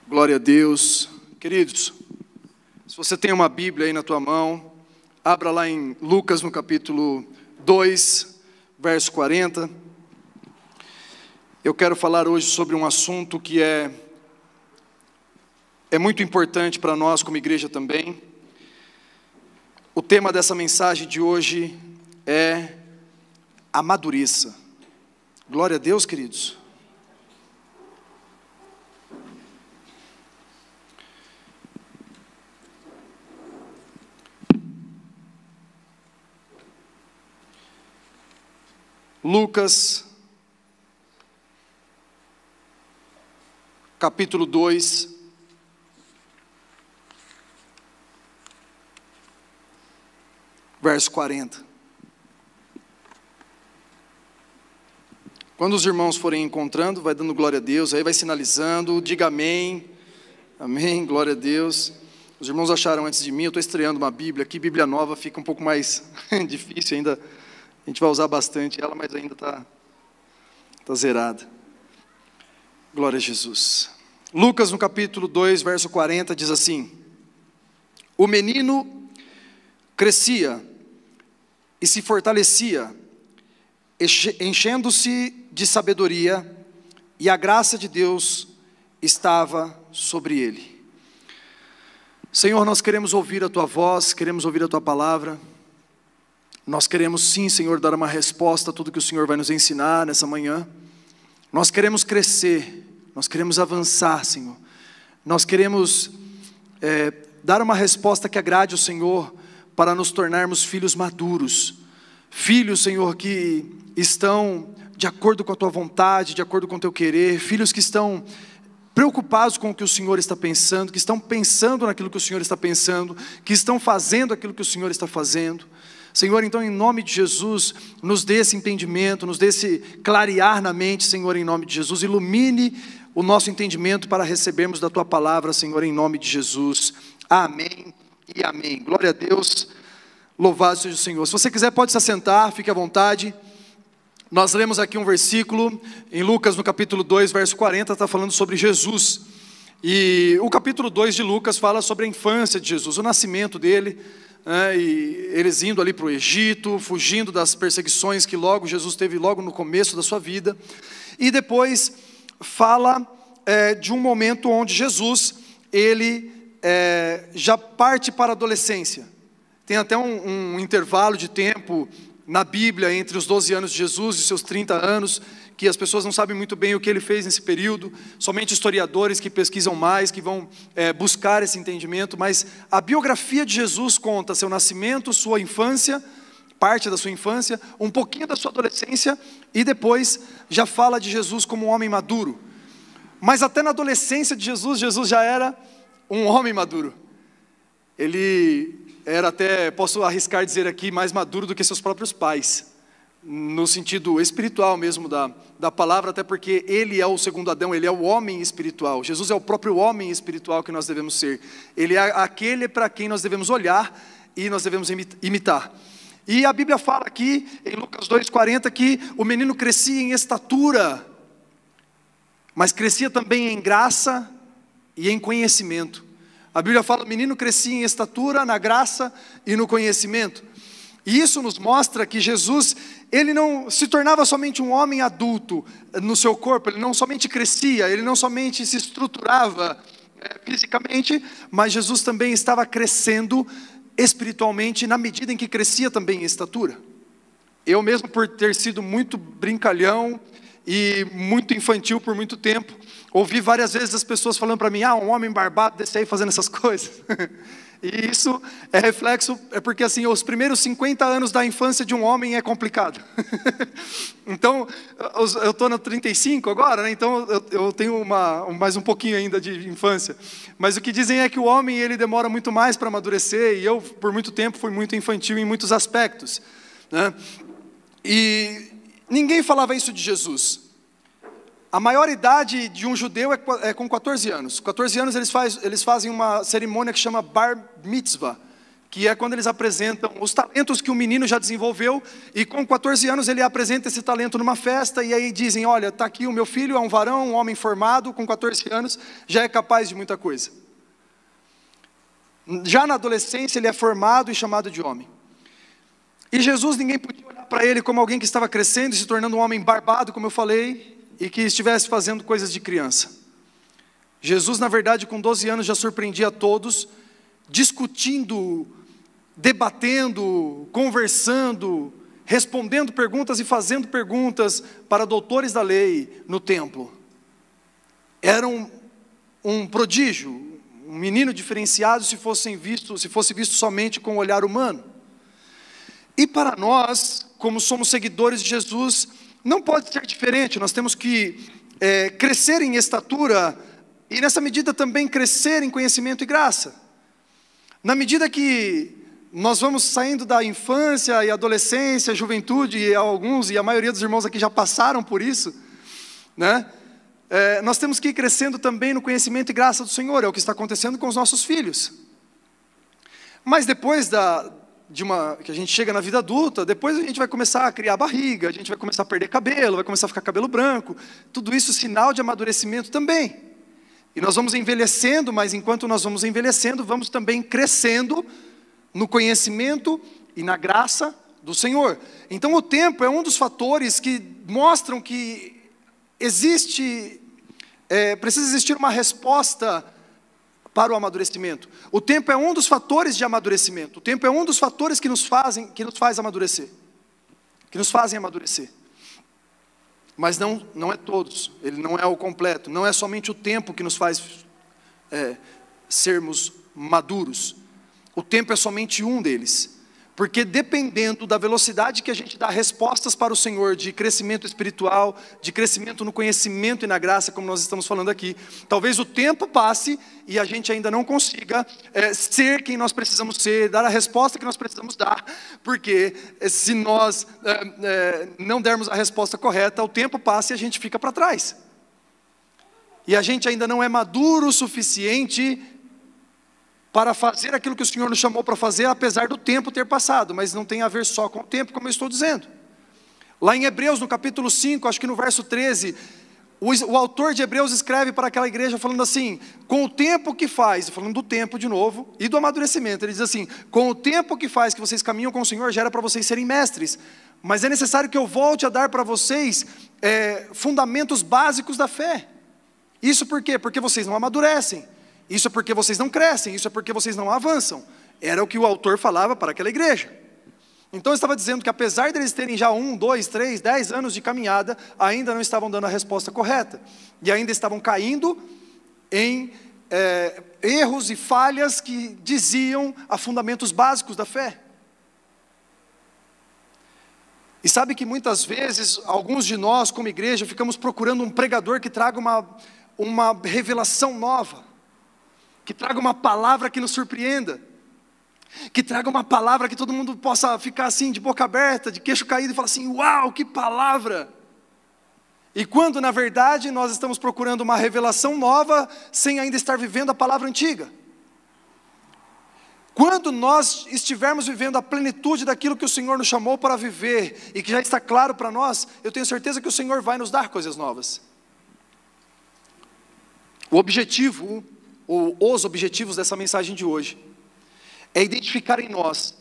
Glória a Deus. Queridos, se você tem uma Bíblia aí na tua mão, abra lá em Lucas no capítulo 2, verso 40. Eu quero falar hoje sobre um assunto que é muito importante para nós como igreja também. O tema dessa mensagem de hoje é amadureça. Glória a Deus, queridos. Lucas, capítulo 2, verso 40. Quando os irmãos forem encontrando, vai dando glória a Deus, aí vai sinalizando, diga amém, amém, glória a Deus. Os irmãos acharam antes de mim, eu estou estreando uma Bíblia aqui, Bíblia nova, fica um pouco mais difícil ainda. A gente vai usar bastante ela, mas ainda está zerada. Glória a Jesus. Lucas, no capítulo 2, verso 40, diz assim: O menino crescia e se fortalecia, enchendo-se de sabedoria, e a graça de Deus estava sobre ele. Senhor, nós queremos ouvir a Tua voz, queremos ouvir a Tua palavra. Nós queremos sim, Senhor, dar uma resposta a tudo que o Senhor vai nos ensinar nessa manhã. Nós queremos crescer, nós queremos avançar, Senhor. Nós queremos dar uma resposta que agrade o Senhor, para nos tornarmos filhos maduros. Filhos, Senhor, que estão de acordo com a Tua vontade, de acordo com o Teu querer. Filhos que estão preocupados com o que o Senhor está pensando, que estão pensando naquilo que o Senhor está pensando, que estão fazendo aquilo que o Senhor está fazendo. Senhor, então em nome de Jesus, nos dê esse entendimento, nos dê esse clarear na mente, Senhor, em nome de Jesus. Ilumine o nosso entendimento para recebermos da Tua palavra, Senhor, em nome de Jesus. Amém e amém. Glória a Deus, louvado seja o Senhor. Se você quiser pode se assentar, fique à vontade. Nós lemos aqui um versículo em Lucas no capítulo 2, verso 40, está falando sobre Jesus. E o capítulo 2 de Lucas fala sobre a infância de Jesus, o nascimento dele, e eles indo ali para o Egito, fugindo das perseguições que Jesus teve logo no começo da sua vida. E depois fala de um momento onde Jesus, ele já parte para a adolescência. Tem até um intervalo de tempo na Bíblia entre os 12 anos de Jesus e seus 30 anos, que as pessoas não sabem muito bem o que ele fez nesse período, somente historiadores que pesquisam mais, que vão buscar esse entendimento, mas a biografia de Jesus conta seu nascimento, sua infância, parte da sua infância, um pouquinho da sua adolescência, e depois já fala de Jesus como um homem maduro. Mas até na adolescência de Jesus, Jesus já era um homem maduro. Ele era até, posso arriscar dizer aqui, mais maduro do que seus próprios pais, no sentido espiritual mesmo da palavra, até porque ele é o segundo Adão, ele é o homem espiritual. Jesus é o próprio homem espiritual que nós devemos ser. Ele é aquele para quem nós devemos olhar e nós devemos imitar. E a Bíblia fala aqui, em Lucas 2,40, que o menino crescia em estatura, mas crescia também em graça e em conhecimento. A Bíblia fala, o menino crescia em estatura, na graça e no conhecimento. E isso nos mostra que Jesus, ele não se tornava somente um homem adulto no seu corpo, ele não somente crescia, ele não somente se estruturava fisicamente, mas Jesus também estava crescendo espiritualmente na medida em que crescia também em estatura. Eu mesmo, por ter sido muito brincalhão e muito infantil por muito tempo, ouvi várias vezes as pessoas falando para mim, um homem barbado desse aí fazendo essas coisas. E isso é reflexo, porque assim, os primeiros 50 anos da infância de um homem é complicado. Então, eu estou no 35 agora, né? Então eu tenho mais um pouquinho ainda de infância. Mas o que dizem é que o homem, ele demora muito mais para amadurecer, e eu, por muito tempo, fui muito infantil em muitos aspectos, né? E ninguém falava isso de Jesus. A maior idade de um judeu é com 14 anos. 14 anos eles fazem uma cerimônia que chama Bar Mitzvah, que é quando eles apresentam os talentos que o menino já desenvolveu, e com 14 anos ele apresenta esse talento numa festa, e aí dizem, olha, está aqui o meu filho, é um varão, um homem formado, com 14 anos, já é capaz de muita coisa. Já na adolescência ele é formado e chamado de homem. E Jesus, ninguém podia olhar para ele como alguém que estava crescendo e se tornando um homem barbado, como eu falei, e que estivesse fazendo coisas de criança. Jesus, na verdade, com 12 anos já surpreendia a todos, discutindo, debatendo, conversando, respondendo perguntas e fazendo perguntas para doutores da lei no templo. Era um prodígio, um menino diferenciado se fosse visto somente com o olhar humano. E para nós, como somos seguidores de Jesus, não pode ser diferente. Nós temos que crescer em estatura e nessa medida também crescer em conhecimento e graça. Na medida que nós vamos saindo da infância e adolescência, juventude, e alguns, e a maioria dos irmãos aqui já passaram por isso, né? Nós temos que ir crescendo também no conhecimento e graça do Senhor, é o que está acontecendo com os nossos filhos. Mas depois que a gente chega na vida adulta, depois a gente vai começar a criar barriga, a gente vai começar a perder cabelo, vai começar a ficar cabelo branco, tudo isso sinal de amadurecimento também. E nós vamos envelhecendo, mas enquanto nós vamos envelhecendo, vamos também crescendo no conhecimento e na graça do Senhor. Então o tempo é um dos fatores que mostram que precisa existir uma resposta para o amadurecimento. O tempo é um dos fatores de amadurecimento. O tempo é um dos fatores que nos faz amadurecer. Que nos fazem amadurecer. Mas não é todos. Ele não é o completo. Não é somente o tempo que nos faz sermos maduros. O tempo é somente um deles. Porque dependendo da velocidade que a gente dá respostas para o Senhor, de crescimento espiritual, de crescimento no conhecimento e na graça, como nós estamos falando aqui, talvez o tempo passe e a gente ainda não consiga ser quem nós precisamos ser, dar a resposta que nós precisamos dar, porque se nós não dermos a resposta correta, o tempo passa e a gente fica para trás. E a gente ainda não é maduro o suficiente para fazer aquilo que o Senhor nos chamou para fazer, apesar do tempo ter passado, mas não tem a ver só com o tempo, como eu estou dizendo. Lá em Hebreus, no capítulo 5, acho que no verso 13, o autor de Hebreus escreve para aquela igreja falando assim, com o tempo que faz, falando do tempo de novo, e do amadurecimento, ele diz assim, com o tempo que faz que vocês caminham com o Senhor, já era para vocês serem mestres, mas é necessário que eu volte a dar para vocês fundamentos básicos da fé. Isso por quê? Porque vocês não amadurecem. Isso é porque vocês não crescem, isso é porque vocês não avançam. Era o que o autor falava para aquela igreja. Então ele estava dizendo que apesar deles terem já 1, 2, 3, 10 anos de caminhada, ainda não estavam dando a resposta correta. E ainda estavam caindo em erros e falhas que diziam a fundamentos básicos da fé. E sabe que muitas vezes, alguns de nós como igreja, ficamos procurando um pregador que traga uma revelação nova, que traga uma palavra que nos surpreenda, que traga uma palavra que todo mundo possa ficar assim de boca aberta, de queixo caído e falar assim, uau, que palavra! E quando na verdade nós estamos procurando uma revelação nova, sem ainda estar vivendo a palavra antiga. Quando nós estivermos vivendo a plenitude daquilo que o Senhor nos chamou para viver, e que já está claro para nós, eu tenho certeza que o Senhor vai nos dar coisas novas. O objetivo, ou os objetivos dessa mensagem de hoje, é identificar em nós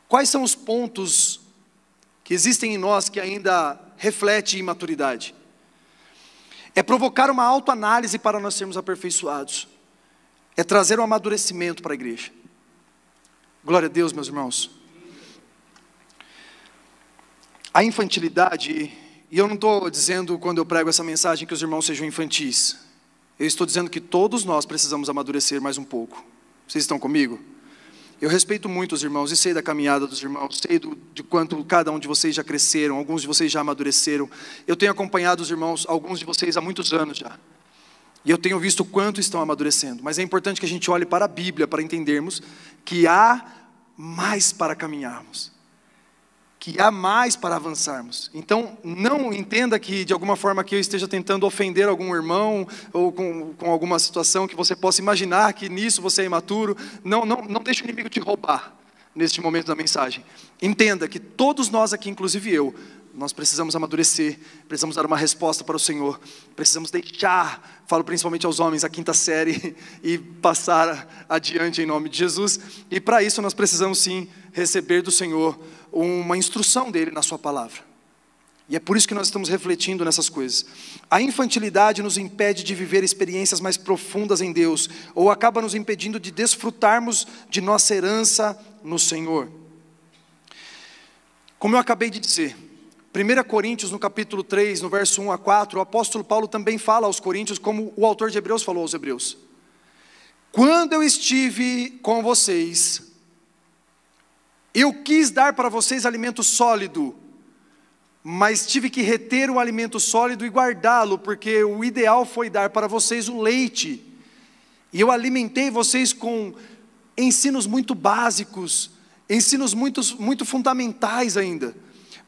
quais são os pontos que existem em nós que ainda refletem imaturidade. É provocar uma autoanálise para nós sermos aperfeiçoados. É trazer um amadurecimento para a igreja. Glória a Deus, meus irmãos. A infantilidade, e eu não estou dizendo quando eu prego essa mensagem que os irmãos sejam infantis. Eu estou dizendo que todos nós precisamos amadurecer mais um pouco. Vocês estão comigo? Eu respeito muito os irmãos e sei da caminhada dos irmãos, sei de quanto cada um de vocês já cresceram, alguns de vocês já amadureceram. Eu tenho acompanhado os irmãos, alguns de vocês há muitos anos já. E eu tenho visto o quanto estão amadurecendo. Mas é importante que a gente olhe para a Bíblia para entendermos que há mais para caminharmos. que há mais para avançarmos. Então, não entenda que de alguma forma que eu esteja tentando ofender algum irmão, ou com alguma situação que você possa imaginar que nisso você é imaturo. Não deixe o inimigo te roubar neste momento da mensagem. Entenda que todos nós aqui, inclusive eu, nós precisamos amadurecer, precisamos dar uma resposta para o Senhor, precisamos deixar, falo principalmente aos homens, a 5ª série e passar adiante em nome de Jesus. E para isso nós precisamos sim receber do Senhor uma instrução dele na sua palavra. E é por isso que nós estamos refletindo nessas coisas. A infantilidade nos impede de viver experiências mais profundas em Deus, ou acaba nos impedindo de desfrutarmos de nossa herança no Senhor. Como eu acabei de dizer, 1 Coríntios no capítulo 3, no verso 1 a 4, o apóstolo Paulo também fala aos coríntios, como o autor de Hebreus falou aos hebreus: quando eu estive com vocês, eu quis dar para vocês alimento sólido, mas tive que reter o alimento sólido e guardá-lo, porque o ideal foi dar para vocês o leite. E eu alimentei vocês com ensinos muito básicos, ensinos muito fundamentais ainda,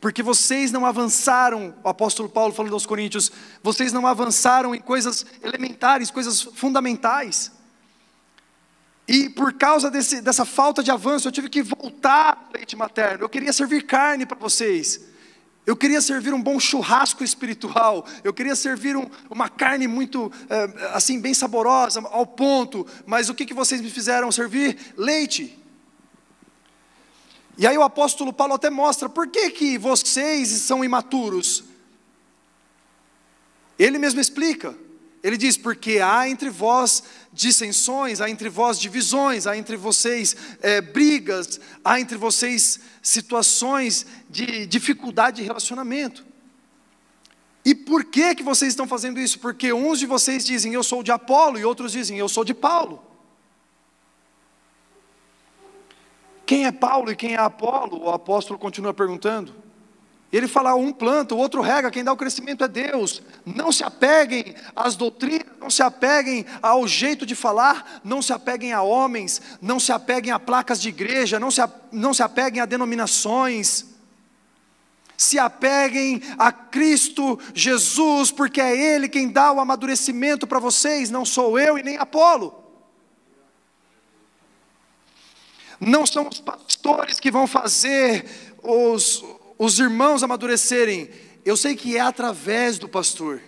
porque vocês não avançaram, o apóstolo Paulo falando aos coríntios, vocês não avançaram em coisas elementares, coisas fundamentais. E por causa dessa falta de avanço, eu tive que voltar ao leite materno. Eu queria servir carne para vocês, eu queria servir um bom churrasco espiritual, eu queria servir uma carne muito, assim, bem saborosa, ao ponto. Mas o que vocês me fizeram servir? Leite. E aí o apóstolo Paulo até mostra, por que vocês são imaturos? Ele mesmo explica, ele diz, porque há entre vós dissensões, há entre vós divisões, há entre vocês brigas, há entre vocês situações de dificuldade de relacionamento. E por que vocês estão fazendo isso? Porque uns de vocês dizem, eu sou de Apolo, e outros dizem, eu sou de Paulo. Quem é Paulo e quem é Apolo? O apóstolo continua perguntando. Ele fala, um planta, o outro rega, quem dá o crescimento é Deus. Não se apeguem às doutrinas, não se apeguem ao jeito de falar, não se apeguem a homens, não se apeguem a placas de igreja, não se apeguem a denominações. Se apeguem a Cristo Jesus, porque é Ele quem dá o amadurecimento para vocês, não sou eu e nem Apolo. Não são os pastores que vão fazer os irmãos amadurecerem. Eu sei que é através do pastor,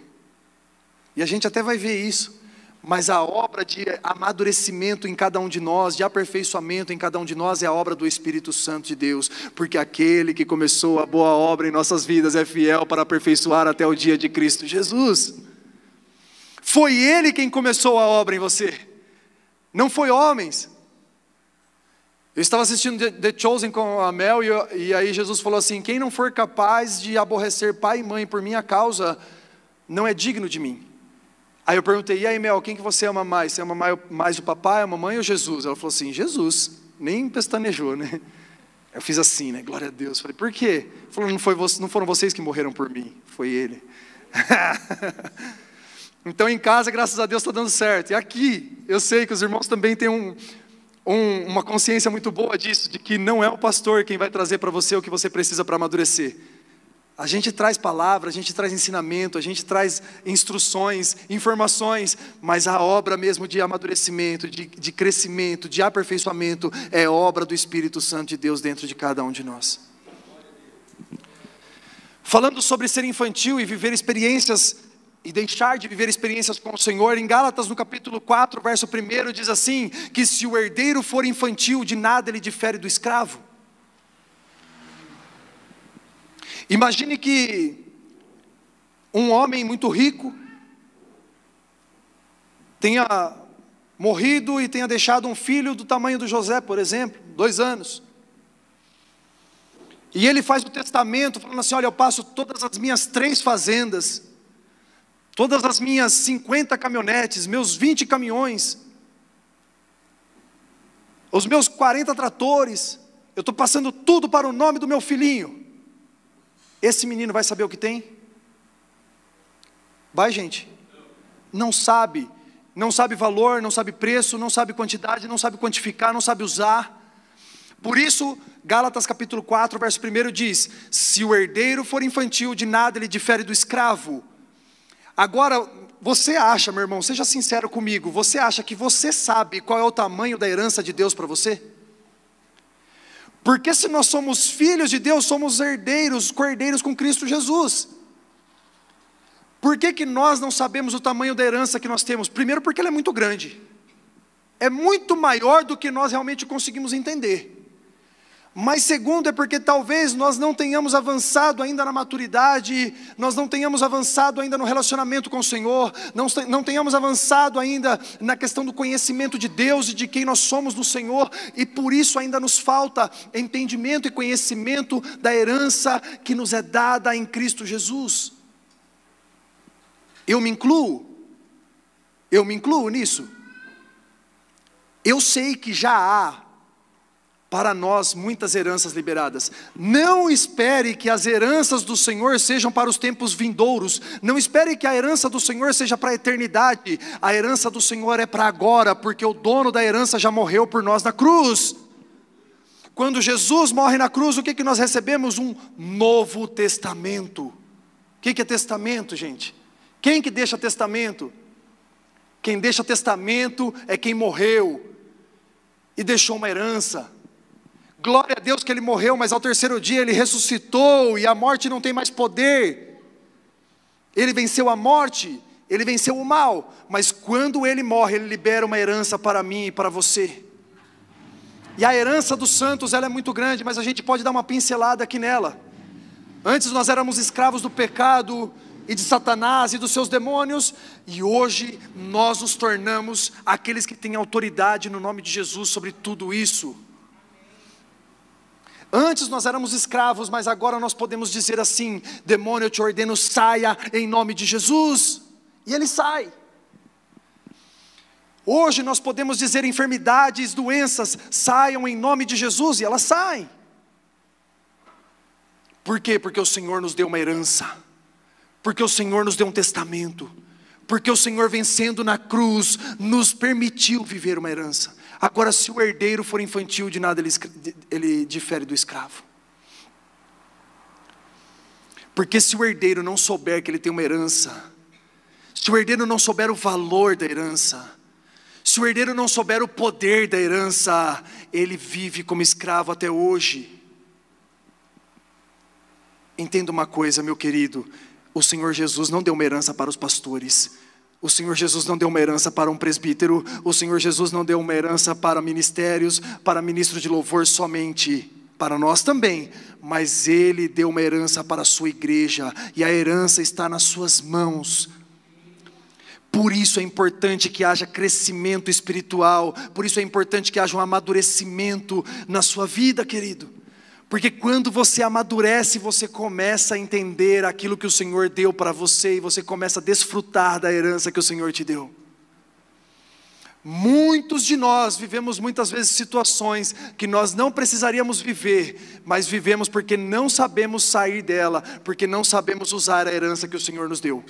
e a gente até vai ver isso, mas a obra de amadurecimento em cada um de nós, de aperfeiçoamento em cada um de nós, é a obra do Espírito Santo de Deus, porque aquele que começou a boa obra em nossas vidas é fiel para aperfeiçoar até o dia de Cristo Jesus. Foi Ele quem começou a obra em você, não foi homens. Eu estava assistindo The Chosen com a Mel, e aí Jesus falou assim, quem não for capaz de aborrecer pai e mãe por minha causa, não é digno de mim. Aí eu perguntei, e aí Mel, quem que você ama mais? Você ama mais o papai, a mamãe ou Jesus? Ela falou assim, Jesus. Nem pestanejou, né? Eu fiz assim, né? Glória a Deus. Falei, por quê? Falou, não foram vocês que morreram por mim, foi Ele. Então em casa, graças a Deus, está dando certo. E aqui, eu sei que os irmãos também têm uma consciência muito boa disso, de que não é o pastor quem vai trazer para você o que você precisa para amadurecer. A gente traz palavra, a gente traz ensinamento, a gente traz instruções, informações, mas a obra mesmo de amadurecimento, de crescimento, de aperfeiçoamento, é obra do Espírito Santo de Deus dentro de cada um de nós. Falando sobre ser infantil e viver experiências, e deixar de viver experiências com o Senhor, em Gálatas no capítulo 4, verso 1, diz assim, que se o herdeiro for infantil, de nada ele difere do escravo. Imagine que um homem muito rico tenha morrido e tenha deixado um filho do tamanho do José, por exemplo, 2 anos. E ele faz o testamento falando assim, olha, eu passo todas as minhas 3 fazendas, todas as minhas 50 caminhonetes, meus 20 caminhões, os meus 40 tratores, eu estou passando tudo para o nome do meu filhinho. Esse menino vai saber o que tem? Vai, gente? Não sabe valor, não sabe preço, não sabe quantidade, não sabe quantificar, não sabe usar. Por isso, Gálatas capítulo 4, verso 1 diz: se o herdeiro for infantil, de nada ele difere do escravo. Agora, você acha, meu irmão, seja sincero comigo, você acha que você sabe qual é o tamanho da herança de Deus para você? Porque se nós somos filhos de Deus, somos herdeiros, co-herdeiros com Cristo Jesus. Por que nós não sabemos o tamanho da herança que nós temos? Primeiro, porque ela é muito grande. É muito maior do que nós realmente conseguimos entender. Mas segundo, é porque talvez nós não tenhamos avançado ainda na maturidade, nós não tenhamos avançado ainda no relacionamento com o Senhor, não tenhamos avançado ainda na questão do conhecimento de Deus e de quem nós somos no Senhor, e por isso ainda nos falta entendimento e conhecimento da herança que nos é dada em Cristo Jesus. Eu me incluo nisso. Eu sei que já há para nós muitas heranças liberadas. Não espere que as heranças do Senhor sejam para os tempos vindouros. Não espere que a herança do Senhor seja para a eternidade. A herança do Senhor é para agora, porque o dono da herança já morreu por nós na cruz. Quando Jesus morre na cruz, o que nós recebemos? Um novo testamento. O que é testamento, gente? Quem que deixa testamento? Quem deixa testamento é quem morreu e deixou uma herança. Glória a Deus que ele morreu, mas ao terceiro dia ele ressuscitou, e a morte não tem mais poder. Ele venceu a morte, ele venceu o mal, mas quando ele morre, ele libera uma herança para mim e para você. E a herança dos santos, ela é muito grande, mas a gente pode dar uma pincelada aqui nela. Antes nós éramos escravos do pecado e de Satanás e dos seus demônios, e hoje nós nos tornamos aqueles que têm autoridade no nome de Jesus sobre tudo isso. Antes nós éramos escravos, mas agora nós podemos dizer assim: demônio, eu te ordeno, saia em nome de Jesus, e ele sai. Hoje nós podemos dizer enfermidades, doenças, saiam em nome de Jesus, e elas saem. Por quê? Porque o Senhor nos deu uma herança, porque o Senhor nos deu um testamento, porque o Senhor, vencendo na cruz, nos permitiu viver uma herança. Agora, se o herdeiro for infantil, de nada ele difere do escravo. Porque se o herdeiro não souber que ele tem uma herança, se o herdeiro não souber o valor da herança, se o herdeiro não souber o poder da herança, ele vive como escravo até hoje. Entenda uma coisa, meu querido: o Senhor Jesus não deu uma herança para os pastores. O Senhor Jesus não deu uma herança para um presbítero. O Senhor Jesus não deu uma herança para ministérios, para ministro de louvor somente. Para nós também. Mas Ele deu uma herança para a sua igreja. E a herança está nas suas mãos. Por isso é importante que haja crescimento espiritual. Por isso é importante que haja um amadurecimento na sua vida, querido. Porque quando você amadurece, você começa a entender aquilo que o Senhor deu para você, e você começa a desfrutar da herança que o Senhor te deu. Muitos de nós vivemos muitas vezes situações que nós não precisaríamos viver, mas vivemos porque não sabemos sair dela, porque não sabemos usar a herança que o Senhor nos deu.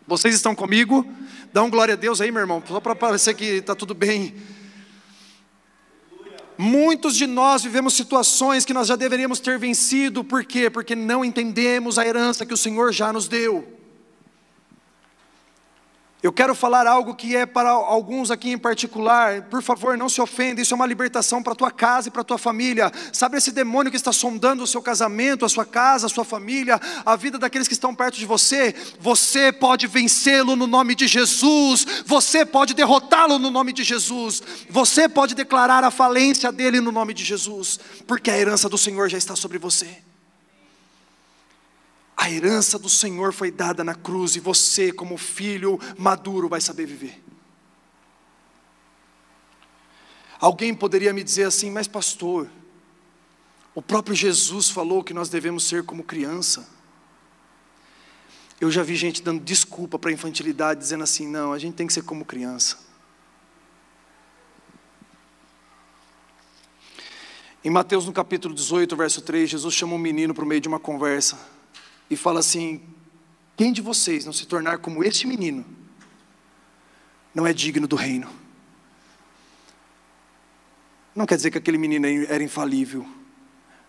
Vocês estão comigo? Dá um glória a Deus aí, meu irmão, só para parecer que está tudo bem. Muitos de nós vivemos situações que nós já deveríamos ter vencido. Por quê? Porque não entendemos a herança que o Senhor já nos deu. Eu quero falar algo que é para alguns aqui em particular. Por favor, não se ofenda, isso é uma libertação para a tua casa e para a tua família. Sabe esse demônio que está sondando o seu casamento, a sua casa, a sua família, a vida daqueles que estão perto de você? Você pode vencê-lo no nome de Jesus. Você pode derrotá-lo no nome de Jesus. Você pode declarar a falência dele no nome de Jesus, porque a herança do Senhor já está sobre você. A herança do Senhor foi dada na cruz, e você, como filho maduro, vai saber viver. Alguém poderia me dizer assim: mas pastor, o próprio Jesus falou que nós devemos ser como criança. Eu já vi gente dando desculpa para a infantilidade, dizendo assim: não, a gente tem que ser como criança. Em Mateus no capítulo 18, verso 3, Jesus chama um menino para o meio de uma conversa e fala assim: quem de vocês não se tornar como este menino, não é digno do reino. não quer dizer que aquele menino era infalível.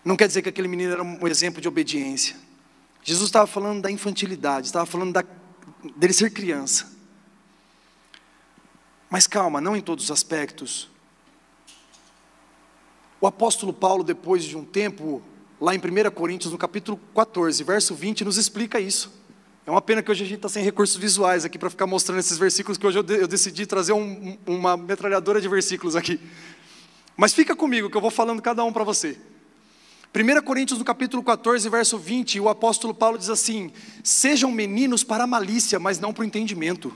Não quer dizer que aquele menino era um exemplo de obediência. Jesus estava falando da infantilidade, estava falando dele ser criança. Mas calma, não em todos os aspectos. O apóstolo Paulo, depois de um tempo, lá em 1 Coríntios, no capítulo 14, verso 20, nos explica isso. É uma pena que hoje a gente está sem recursos visuais aqui para ficar mostrando esses versículos, que hoje eu decidi trazer uma metralhadora de versículos aqui. Mas fica comigo que eu vou falando cada um para você. 1 Coríntios no capítulo 14, verso 20, o apóstolo Paulo diz assim: sejam meninos para a malícia, mas não para o entendimento.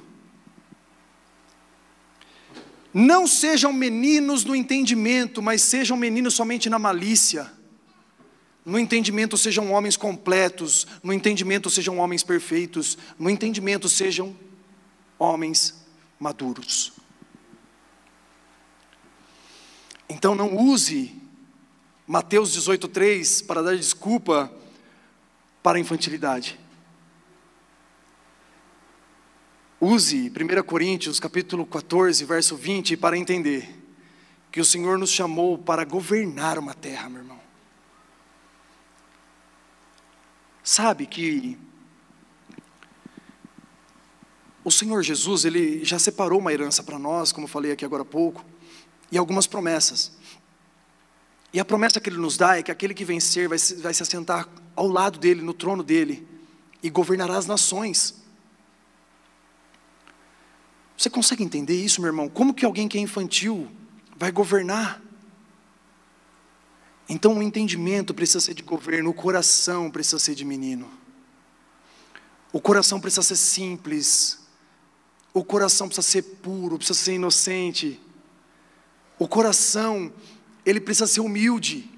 Não sejam meninos no entendimento, mas sejam meninos somente na malícia. No entendimento sejam homens completos, no entendimento sejam homens perfeitos, no entendimento sejam homens maduros. Então não use Mateus 18:3 para dar desculpa para a infantilidade. Use 1 Coríntios capítulo 14, verso 20 para entender que o Senhor nos chamou para governar uma terra, meu irmão. Sabe que o Senhor Jesus, Ele já separou uma herança para nós, como eu falei aqui agora há pouco, e algumas promessas. E a promessa que Ele nos dá é que aquele que vencer vai se assentar ao lado dEle, no trono dEle, e governará as nações. Você consegue entender isso, meu irmão? Como que alguém que é infantil vai governar? Então o entendimento precisa ser de governo, o coração precisa ser de menino. O coração precisa ser simples, o coração precisa ser puro, precisa ser inocente. O coração, ele precisa ser humilde.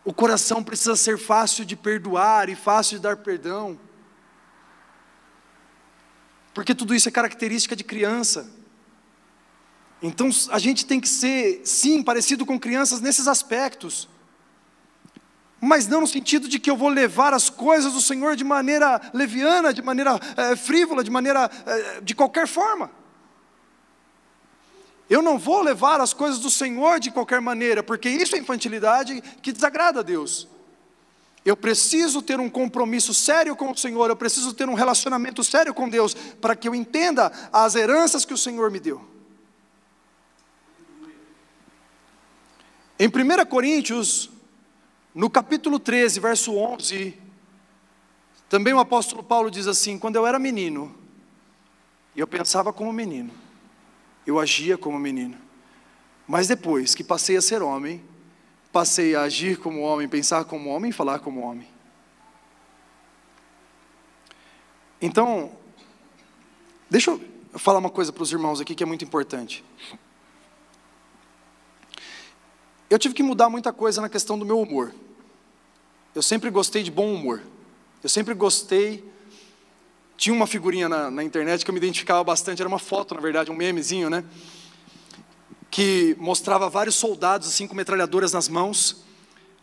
O coração precisa ser fácil de perdoar e fácil de dar perdão. Porque tudo isso é característica de criança. Então a gente tem que ser, sim, parecido com crianças nesses aspectos. Mas não no sentido de que eu vou levar as coisas do Senhor de maneira leviana, de maneira frívola, de qualquer forma. Eu não vou levar as coisas do Senhor de qualquer maneira, porque isso é infantilidade que desagrada a Deus. Eu preciso ter um compromisso sério com o Senhor, eu preciso ter um relacionamento sério com Deus, para que eu entenda as heranças que o Senhor me deu. Em 1 Coríntios, no capítulo 13, verso 11, também o apóstolo Paulo diz assim: quando eu era menino, eu pensava como menino, eu agia como menino, mas depois que passei a ser homem, passei a agir como homem, pensar como homem e falar como homem. Então, deixa eu falar uma coisa para os irmãos aqui que é muito importante. Eu tive que mudar muita coisa na questão do meu humor. Eu sempre gostei de bom humor. Eu sempre gostei. Tinha uma figurinha na internet que eu me identificava bastante, era uma foto, na verdade, um memezinho, né? Que mostrava vários soldados assim com metralhadoras nas mãos,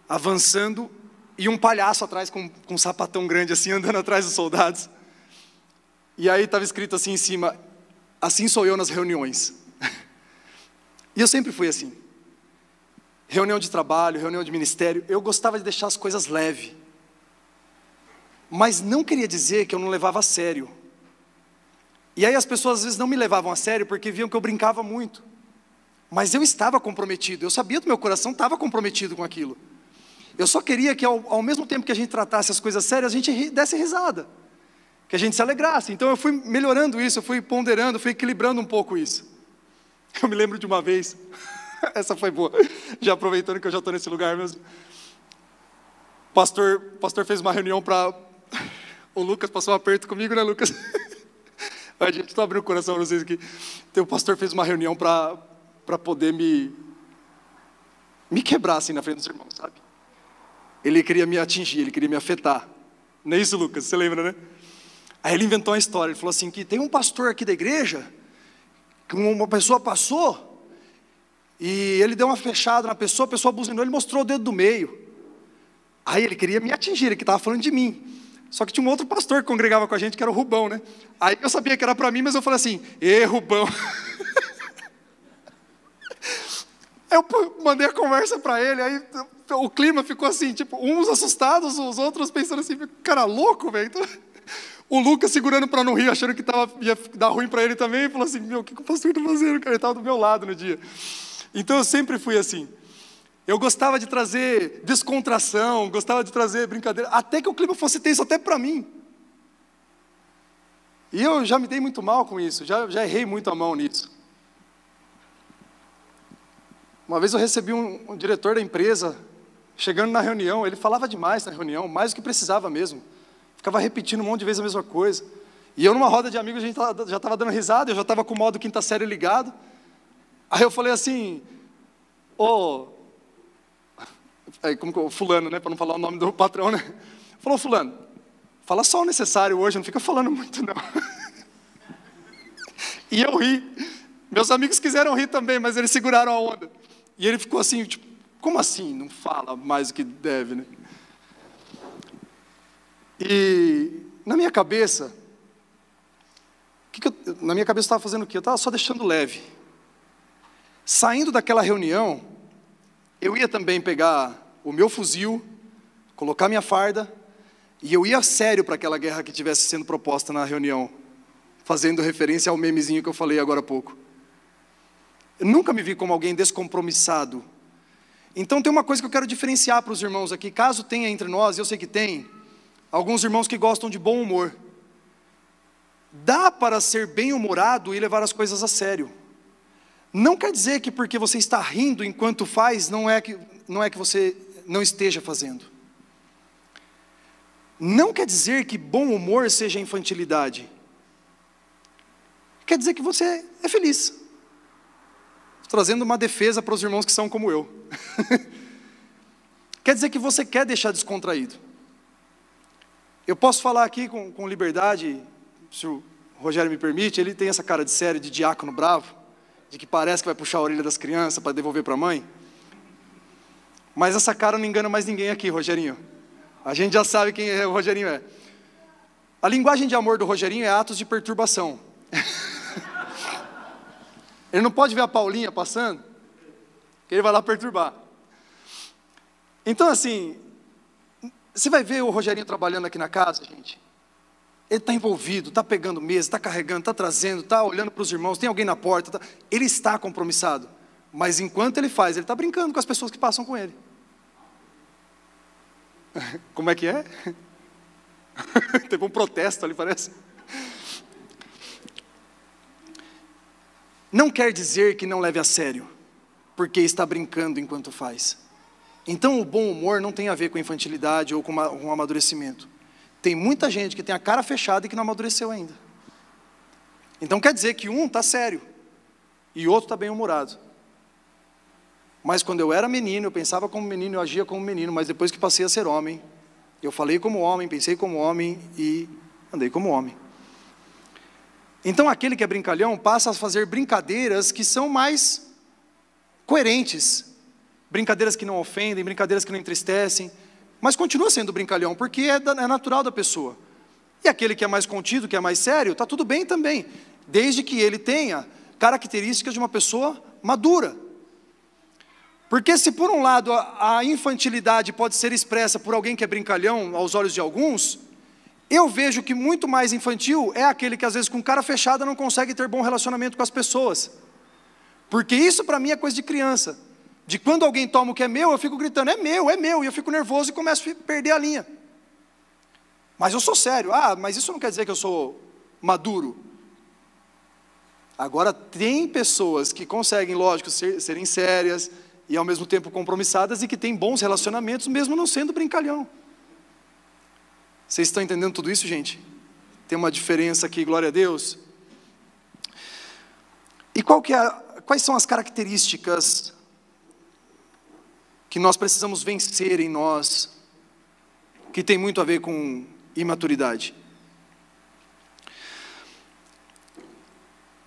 avançando, e um palhaço atrás com um sapatão grande assim, andando atrás dos soldados. E aí estava escrito assim em cima: assim sou eu nas reuniões. E eu sempre fui assim. Reunião de trabalho, reunião de ministério, eu gostava de deixar as coisas leves. Mas não queria dizer que eu não levava a sério. E aí as pessoas às vezes não me levavam a sério porque viam que eu brincava muito. Mas eu estava comprometido, eu sabia do meu coração, estava comprometido com aquilo. Eu só queria que ao mesmo tempo que a gente tratasse as coisas sérias, a gente desse risada, que a gente se alegrasse. Então eu fui melhorando isso, eu fui ponderando, fui equilibrando um pouco isso. Eu me lembro de uma vez, essa foi boa, já aproveitando que eu já estou nesse lugar mesmo. O pastor fez uma reunião para... O Lucas passou um aperto comigo, né, Lucas? A gente está abrindo o coração para vocês aqui. Então o pastor fez uma reunião para poder me quebrar assim na frente dos irmãos, sabe? Ele queria me atingir, ele queria me afetar. Não é isso, Lucas? Você lembra, né? Aí ele inventou uma história, ele falou assim, que tem um pastor aqui da igreja, que uma pessoa passou, e ele deu uma fechada na pessoa, a pessoa buzinou, ele mostrou o dedo do meio. Aí ele queria me atingir, ele que estava falando de mim. Só que tinha um outro pastor que congregava com a gente, que era o Rubão, né? Aí eu sabia que era para mim, mas eu falei assim, Rubão. Aí eu mandei a conversa para ele, aí o clima ficou assim, tipo, uns assustados, os outros pensando assim, cara louco, velho. Então, o Lucas segurando para não rir, achando que ia dar ruim para ele também, e falou assim, o que o pastor está fazendo, cara? Ele estava do meu lado no dia. Então eu sempre fui assim. Eu gostava de trazer descontração, gostava de trazer brincadeira, até que o clima fosse tenso até para mim. E eu já me dei muito mal com isso, já errei muito a mão nisso. Uma vez eu recebi um diretor da empresa, chegando na reunião, ele falava demais na reunião, mais do que precisava mesmo. Ficava repetindo um monte de vezes a mesma coisa. E eu numa roda de amigos, a gente já estava dando risada, eu já estava com o modo quinta série ligado. Aí eu falei assim, fulano, né, para não falar o nome do patrão, né? Falou, fulano, fala só o necessário hoje, não fica falando muito não. E eu ri. Meus amigos quiseram rir também, mas eles seguraram a onda. E ele ficou assim, tipo, como assim? Não fala mais do que deve, né? E na minha cabeça, na minha cabeça eu estava fazendo o quê? Eu estava só deixando leve. Saindo daquela reunião, eu ia também pegar o meu fuzil, colocar minha farda, e eu ia sério para aquela guerra que estivesse sendo proposta na reunião, fazendo referência ao memezinho que eu falei agora há pouco. Eu nunca me vi como alguém descompromissado. Então tem uma coisa que eu quero diferenciar para os irmãos aqui, caso tenha entre nós, eu sei que tem, alguns irmãos que gostam de bom humor. Dá para ser bem-humorado e levar as coisas a sério. Não quer dizer que porque você está rindo enquanto faz, não é que você não esteja fazendo. Não quer dizer que bom humor seja infantilidade. Quer dizer que você é feliz. Estou trazendo uma defesa para os irmãos que são como eu. Quer dizer que você quer deixar descontraído. Eu posso falar aqui com liberdade, se o Rogério me permite, ele tem essa cara de sério, de diácono bravo, de que parece que vai puxar a orelha das crianças para devolver para a mãe. Mas essa cara não engana mais ninguém aqui, Rogerinho. A gente já sabe quem o Rogerinho é. A linguagem de amor do Rogerinho é atos de perturbação. Ele não pode ver a Paulinha passando, que ele vai lá perturbar. Então assim, você vai ver o Rogerinho trabalhando aqui na casa, gente. Ele está envolvido, está pegando mesa, está carregando, está trazendo, está olhando para os irmãos, tem alguém na porta. Ele está compromissado. Mas enquanto ele faz, ele está brincando com as pessoas que passam com ele. Como é que é? Teve um protesto ali, parece. Não quer dizer que não leve a sério, porque está brincando enquanto faz. Então o bom humor não tem a ver com infantilidade ou com um amadurecimento. Tem muita gente que tem a cara fechada e que não amadureceu ainda. Então quer dizer que um está sério e outro está bem-humorado. Mas quando eu era menino, eu pensava como menino, eu agia como menino, mas depois que passei a ser homem, eu falei como homem, pensei como homem e andei como homem. Então aquele que é brincalhão passa a fazer brincadeiras que são mais coerentes, brincadeiras que não ofendem, brincadeiras que não entristecem, mas continua sendo brincalhão, porque é natural da pessoa. E aquele que é mais contido, que é mais sério, está tudo bem também, desde que ele tenha características de uma pessoa madura. Porque se por um lado a infantilidade pode ser expressa por alguém que é brincalhão aos olhos de alguns, eu vejo que muito mais infantil é aquele que às vezes com cara fechada não consegue ter bom relacionamento com as pessoas. Porque isso para mim é coisa de criança. De quando alguém toma o que é meu, eu fico gritando, é meu, e eu fico nervoso e começo a perder a linha. Mas eu sou sério, mas isso não quer dizer que eu sou maduro. Agora tem pessoas que conseguem, lógico, serem sérias e ao mesmo tempo compromissadas e que têm bons relacionamentos, mesmo não sendo brincalhão. Vocês estão entendendo tudo isso, gente? Tem uma diferença aqui, glória a Deus. E quais são as características que nós precisamos vencer em nós, que tem muito a ver com imaturidade?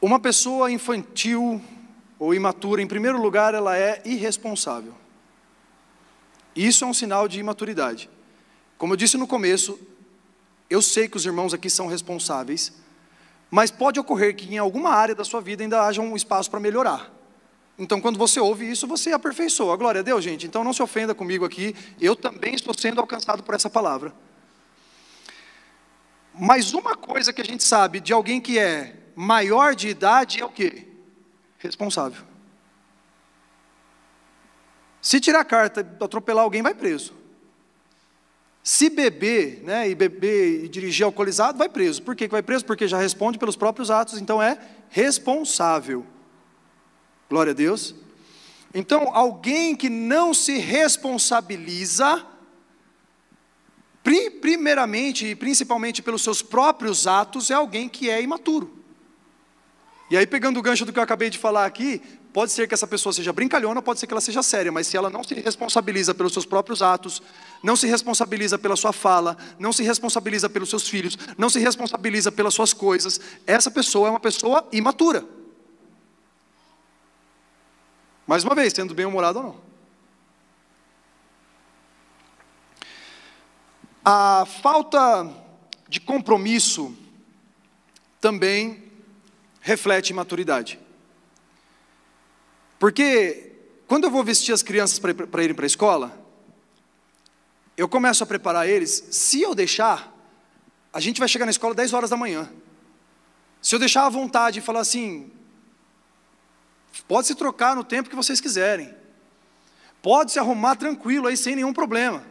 Uma pessoa infantil ou imatura, em primeiro lugar, ela é irresponsável. Isso é um sinal de imaturidade. Como eu disse no começo, eu sei que os irmãos aqui são responsáveis, mas pode ocorrer que em alguma área da sua vida ainda haja um espaço para melhorar. Então, quando você ouve isso, você aperfeiçoa. Glória a Deus, gente. Então, não se ofenda comigo aqui. Eu também estou sendo alcançado por essa palavra. Mas uma coisa que a gente sabe de alguém que é maior de idade é o quê? Responsável. Se tirar a carta, atropelar alguém, vai preso. Se beber, né, e dirigir alcoolizado, vai preso. Por que vai preso? Porque já responde pelos próprios atos, então é responsável. Glória a Deus. Então, alguém que não se responsabiliza, primeiramente e principalmente pelos seus próprios atos, é alguém que é imaturo. E aí, pegando o gancho do que eu acabei de falar aqui, pode ser que essa pessoa seja brincalhona, pode ser que ela seja séria, mas se ela não se responsabiliza pelos seus próprios atos, não se responsabiliza pela sua fala, não se responsabiliza pelos seus filhos, não se responsabiliza pelas suas coisas, essa pessoa é uma pessoa imatura. Mais uma vez, sendo bem-humorado ou não. A falta de compromisso também reflete imaturidade. Porque quando eu vou vestir as crianças para irem para a escola, eu começo a preparar eles. Se eu deixar, a gente vai chegar na escola 10 horas da manhã. Se eu deixar à vontade e falar assim, pode se trocar no tempo que vocês quiserem, pode se arrumar tranquilo aí, sem nenhum problema.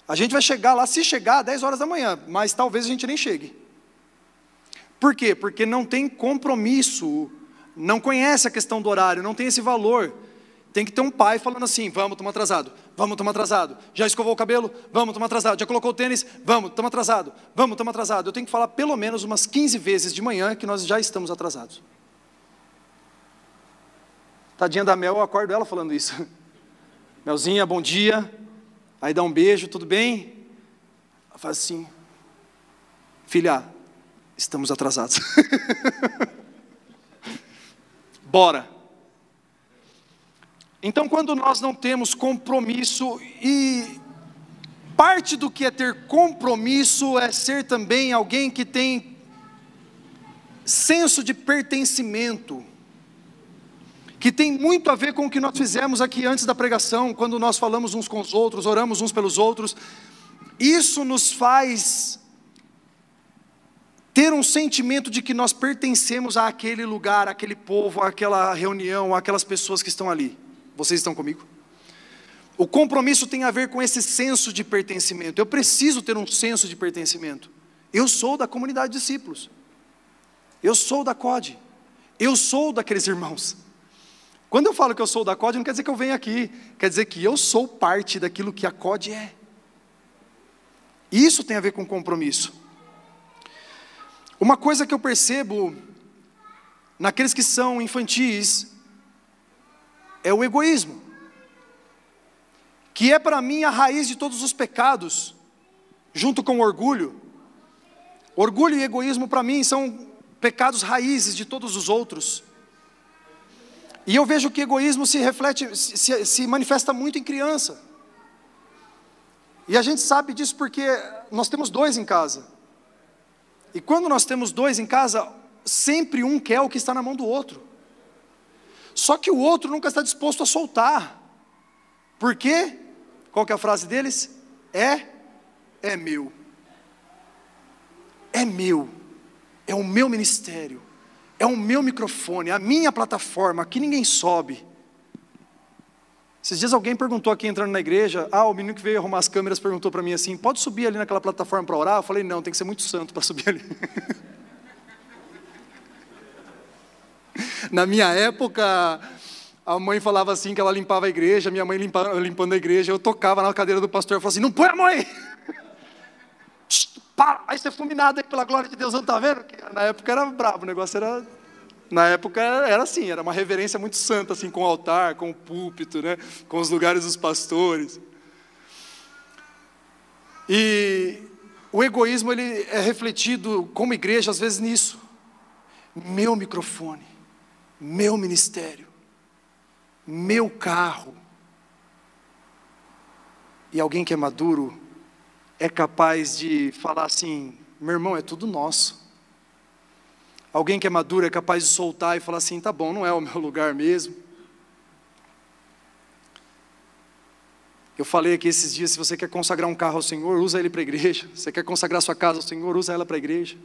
A gente vai chegar lá, se chegar, 10 horas da manhã, mas talvez a gente nem chegue. Por quê? Porque não tem compromisso, não conhece a questão do horário, não tem esse valor. Tem que ter um pai falando assim, vamos, estamos atrasado, já escovou o cabelo? Vamos, estamos atrasado, já colocou o tênis? Vamos, estamos atrasado. Eu tenho que falar pelo menos umas 15 vezes de manhã que nós já estamos atrasados. Tadinha da Mel, eu acordo ela falando isso. Melzinha, bom dia. Aí dá um beijo, tudo bem? Ela faz assim, filha, estamos atrasados. Bora. Então, quando nós não temos compromisso, e parte do que é ter compromisso é ser também alguém que tem senso de pertencimento, que tem muito a ver com o que nós fizemos aqui antes da pregação, quando nós falamos uns com os outros, oramos uns pelos outros. Isso nos faz ter um sentimento de que nós pertencemos àquele lugar, àquele povo, àquela reunião, àquelas pessoas que estão ali. Vocês estão comigo? O compromisso tem a ver com esse senso de pertencimento. Eu preciso ter um senso de pertencimento. Eu sou da comunidade de discípulos. Eu sou da COD. Eu sou daqueles irmãos. Quando eu falo que eu sou da COD, não quer dizer que eu venho aqui, quer dizer que eu sou parte daquilo que a COD é. Isso tem a ver com compromisso. Uma coisa que eu percebo naqueles que são infantis é o egoísmo, que é para mim a raiz de todos os pecados, junto com o orgulho. Orgulho e egoísmo para mim são pecados raízes de todos os outros. E eu vejo que egoísmo se manifesta muito em criança. E a gente sabe disso porque nós temos 2 em casa. E quando nós temos 2 em casa, sempre um quer o que está na mão do outro. Só que o outro nunca está disposto a soltar. Por quê? Qual que é a frase deles? É meu. É meu. É o meu ministério. É o meu microfone, a minha plataforma, aqui ninguém sobe. Esses dias alguém perguntou aqui entrando na igreja, o menino que veio arrumar as câmeras perguntou para mim assim, pode subir ali naquela plataforma para orar? Eu falei, não, tem que ser muito santo para subir ali. Na minha época, a mãe falava assim que ela limpava a igreja, minha mãe limpando a igreja, eu tocava na cadeira do pastor e falava assim, não põe a mão aí! Para, vai ser fulminado aí pela glória de Deus, não está vendo? Na época era brabo, o negócio era... Na época era assim, era uma reverência muito santa, assim, com o altar, com o púlpito, né? Com os lugares dos pastores. E o egoísmo, ele é refletido como igreja, às vezes, nisso. Meu microfone, meu ministério, meu carro. E alguém que é maduro é capaz de falar assim, meu irmão, é tudo nosso. Alguém que é maduro é capaz de soltar e falar assim, tá bom, não é o meu lugar mesmo. Eu falei aqui esses dias, se você quer consagrar um carro ao Senhor, usa ele para a igreja. Se você quer consagrar sua casa ao Senhor, usa ela para a igreja.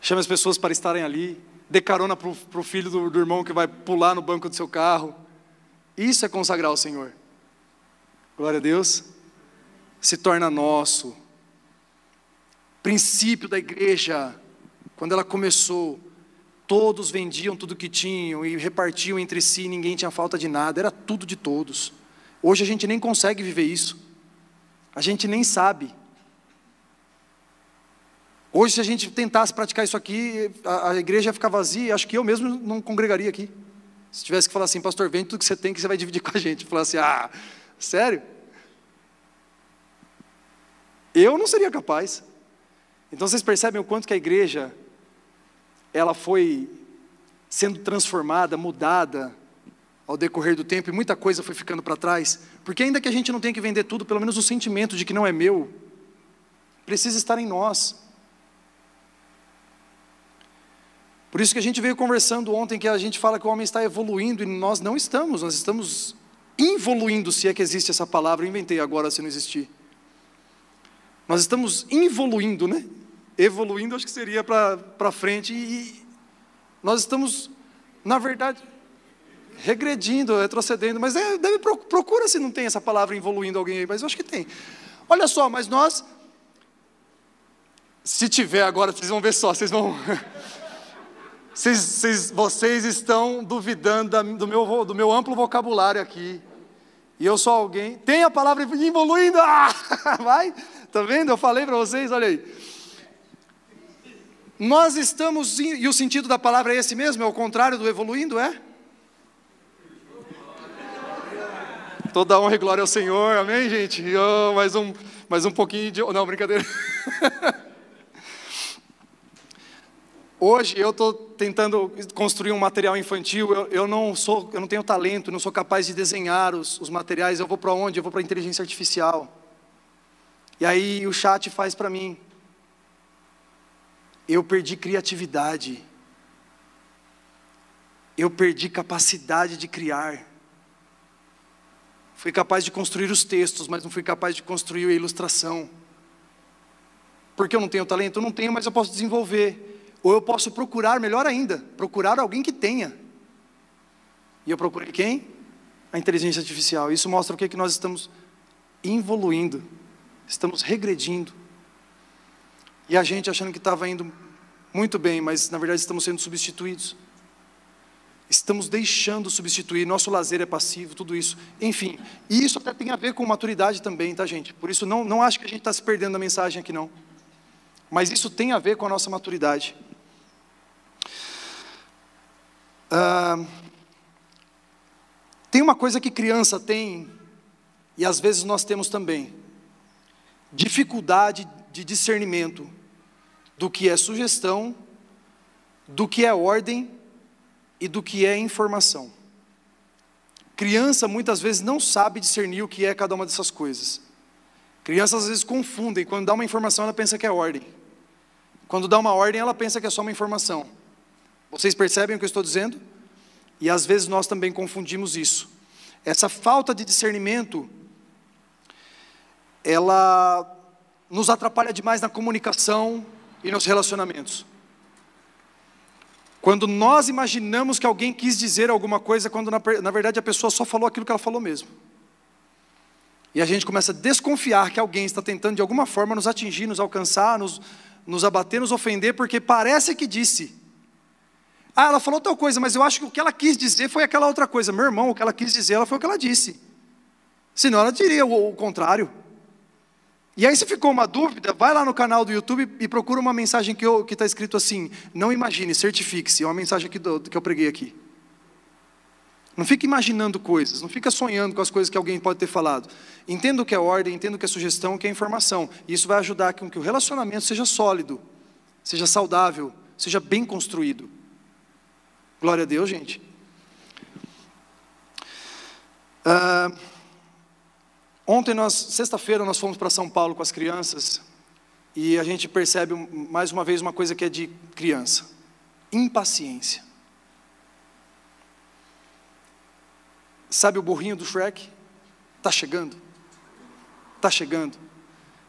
Chame as pessoas para estarem ali. Dê carona para o filho do irmão que vai pular no banco do seu carro. Isso é consagrar ao Senhor. Glória a Deus. Se torna nosso. Princípio da igreja, quando ela começou, todos vendiam tudo que tinham e repartiam entre si, ninguém tinha falta de nada, era tudo de todos. Hoje a gente nem consegue viver isso, a gente nem sabe. Hoje, se a gente tentasse praticar isso aqui, a igreja ia ficar vazia, e acho que eu mesmo não congregaria aqui. Se tivesse que falar assim, pastor, vende tudo que você tem, que você vai dividir com a gente. Falar assim, sério? Eu não seria capaz. Então vocês percebem o quanto que a igreja, ela foi sendo transformada, mudada, ao decorrer do tempo, e muita coisa foi ficando para trás, porque ainda que a gente não tenha que vender tudo, pelo menos o sentimento de que não é meu, precisa estar em nós. Por isso que a gente veio conversando ontem, que a gente fala que o homem está evoluindo, e nós não estamos, nós estamos involuindo, se é que existe essa palavra, eu inventei agora se não existir. Nós estamos involuindo, né? Evoluindo acho que seria para frente, e nós estamos, na verdade, regredindo, retrocedendo, mas procura se não tem essa palavra evoluindo alguém aí, mas eu acho que tem. Olha só, mas nós, se tiver agora, vocês vão ver só, vocês vão... Vocês estão duvidando do meu amplo vocabulário aqui, e eu sou alguém, tem a palavra evoluindo, vai, tá vendo? Eu falei para vocês, olha aí. Nós estamos, e o sentido da palavra é esse mesmo, é o contrário do evoluindo, é? Toda honra e glória ao Senhor, amém, gente? Oh, mais um pouquinho de... Não, brincadeira. Hoje eu estou tentando construir um material infantil, eu não tenho talento, não sou capaz de desenhar os materiais, eu vou para onde? Eu vou para a inteligência artificial. E aí o chat faz para mim. Eu perdi criatividade. Eu perdi capacidade de criar. Fui capaz de construir os textos, mas não fui capaz de construir a ilustração. Porque eu não tenho talento? Eu não tenho, mas eu posso desenvolver. Ou eu posso procurar, melhor ainda, procurar alguém que tenha. E eu procurei quem? A inteligência artificial. Isso mostra o que nós estamos evoluindo, estamos regredindo. E a gente achando que estava indo muito bem, mas na verdade estamos sendo substituídos. Estamos deixando substituir, nosso lazer é passivo, tudo isso. Enfim, e isso até tem a ver com maturidade também, tá, gente? Por isso não acho que a gente está se perdendo da mensagem aqui, não. Mas isso tem a ver com a nossa maturidade. Tem uma coisa que criança tem, e às vezes nós temos também, dificuldade de discernimento do que é sugestão, do que é ordem e do que é informação. Criança muitas vezes não sabe discernir o que é cada uma dessas coisas. Crianças às vezes confundem, quando dá uma informação ela pensa que é ordem. Quando dá uma ordem ela pensa que é só uma informação. Vocês percebem o que eu estou dizendo? E às vezes nós também confundimos isso. Essa falta de discernimento, ela nos atrapalha demais na comunicação e nos relacionamentos. Quando nós imaginamos que alguém quis dizer alguma coisa, quando na verdade a pessoa só falou aquilo que ela falou mesmo. E a gente começa a desconfiar que alguém está tentando de alguma forma nos atingir, nos alcançar, nos abater, nos ofender, porque parece que disse. Ela falou tal coisa, mas eu acho que o que ela quis dizer foi aquela outra coisa. Meu irmão, o que ela quis dizer, ela foi o que ela disse. Senão ela diria o contrário. E aí se ficou uma dúvida, vai lá no canal do YouTube e procura uma mensagem que está escrito assim, não imagine, certifique-se. É uma mensagem que eu preguei aqui. Não fica imaginando coisas, não fica sonhando com as coisas que alguém pode ter falado. Entenda o que é ordem, entenda o que é sugestão, o que é informação. E isso vai ajudar com que o relacionamento seja sólido, seja saudável, seja bem construído. Glória a Deus, gente. Sexta-feira, nós fomos para São Paulo com as crianças, e a gente percebe mais uma vez uma coisa que é de criança. Impaciência. Sabe o burrinho do Shrek? Está chegando. Está chegando.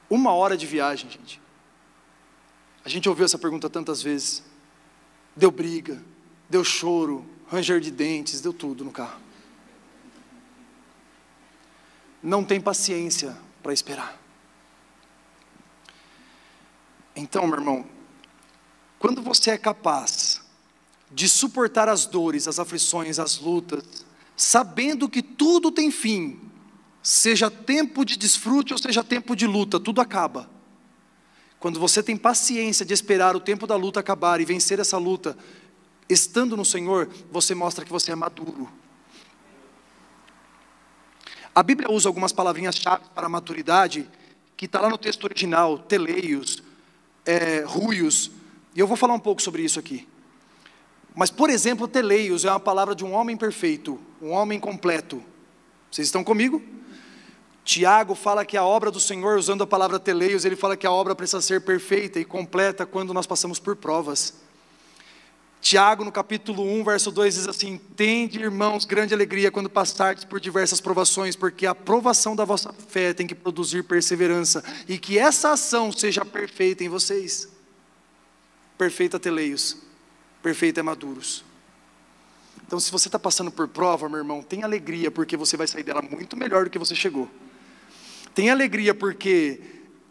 1 hora de viagem, gente. A gente ouviu essa pergunta tantas vezes. Deu briga, deu choro, ranger de dentes, deu tudo no carro. Não tem paciência para esperar. Então, meu irmão, quando você é capaz de suportar as dores, as aflições, as lutas, sabendo que tudo tem fim, seja tempo de desfrute ou seja tempo de luta, tudo acaba. Quando você tem paciência de esperar o tempo da luta acabar e vencer essa luta, estando no Senhor, você mostra que você é maduro. A Bíblia usa algumas palavrinhas-chave para a maturidade, que está lá no texto original, teleios, ruios, e eu vou falar um pouco sobre isso aqui. Mas, por exemplo, teleios é uma palavra de um homem perfeito, um homem completo. Vocês estão comigo? Tiago fala que a obra do Senhor, usando a palavra teleios, ele fala que a obra precisa ser perfeita e completa quando nós passamos por provas. Tiago, no capítulo 1, verso 2, diz assim: tende, irmãos, grande alegria quando passardes por diversas provações, porque a provação da vossa fé tem que produzir perseverança, e que essa ação seja perfeita em vocês. Perfeita teleios, perfeita é maduros. Então, se você está passando por prova, meu irmão, tenha alegria, porque você vai sair dela muito melhor do que você chegou. Tenha alegria, porque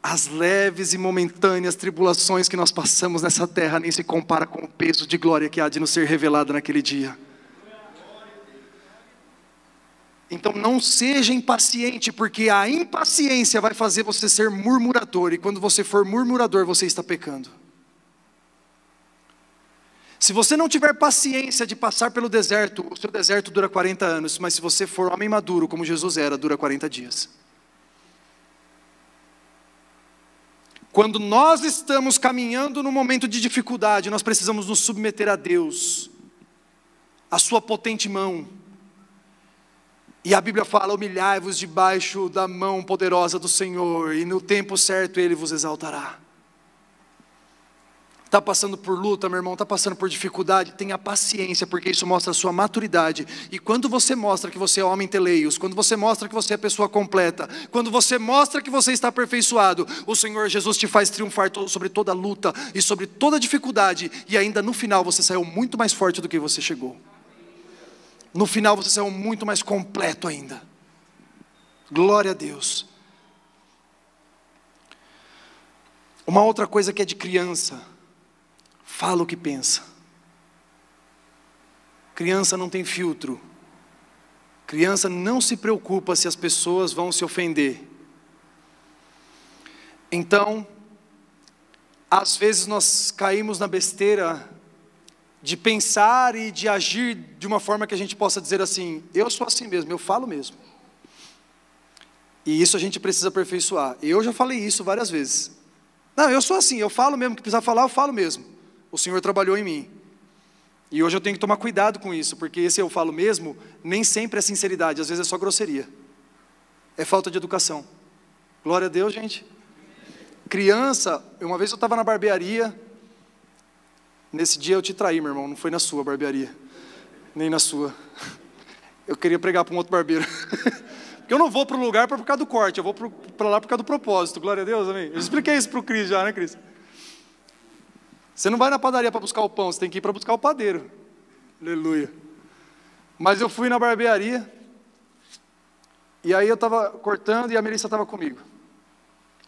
as leves e momentâneas tribulações que nós passamos nessa terra nem se compara com o peso de glória que há de nos ser revelado naquele dia. Então não seja impaciente, porque a impaciência vai fazer você ser murmurador, e quando você for murmurador, você está pecando. Se você não tiver paciência de passar pelo deserto, o seu deserto dura 40 anos, mas se você for homem maduro, como Jesus era, dura 40 dias. Quando nós estamos caminhando num momento de dificuldade, nós precisamos nos submeter a Deus, a sua potente mão. E a Bíblia fala: humilhai-vos debaixo da mão poderosa do Senhor, e no tempo certo Ele vos exaltará. Está passando por luta, meu irmão, está passando por dificuldade, tenha paciência, porque isso mostra a sua maturidade. E quando você mostra que você é homem teleios, quando você mostra que você é pessoa completa, quando você mostra que você está aperfeiçoado, o Senhor Jesus te faz triunfar sobre toda luta e sobre toda dificuldade, e ainda no final você saiu muito mais forte do que você chegou. No final você saiu muito mais completo ainda. Glória a Deus. Uma outra coisa que é de criança: fala o que pensa. Criança não tem filtro. Criança não se preocupa se as pessoas vão se ofender. Então, às vezes nós caímos na besteira de pensar e de agir de uma forma que a gente possa dizer assim: eu sou assim mesmo, eu falo mesmo. E isso a gente precisa aperfeiçoar. Eu já falei isso várias vezes. Não, eu sou assim, eu falo mesmo, que precisar falar, eu falo mesmo. O Senhor trabalhou em mim. E hoje eu tenho que tomar cuidado com isso, porque esse eu falo mesmo, nem sempre é sinceridade, às vezes é só grosseria. É falta de educação. Glória a Deus, gente. Criança, uma vez eu estava na barbearia, nesse dia eu te traí, meu irmão, não foi na sua barbearia, nem na sua. Eu queria pregar para um outro barbeiro. Porque eu não vou para o lugar por causa do corte, eu vou para lá por causa do propósito. Glória a Deus, amém. Eu expliquei isso para o Cris já, né, Cris? Você não vai na padaria para buscar o pão, você tem que ir para buscar o padeiro. Aleluia. Mas eu fui na barbearia, e aí eu estava cortando e a Melissa estava comigo.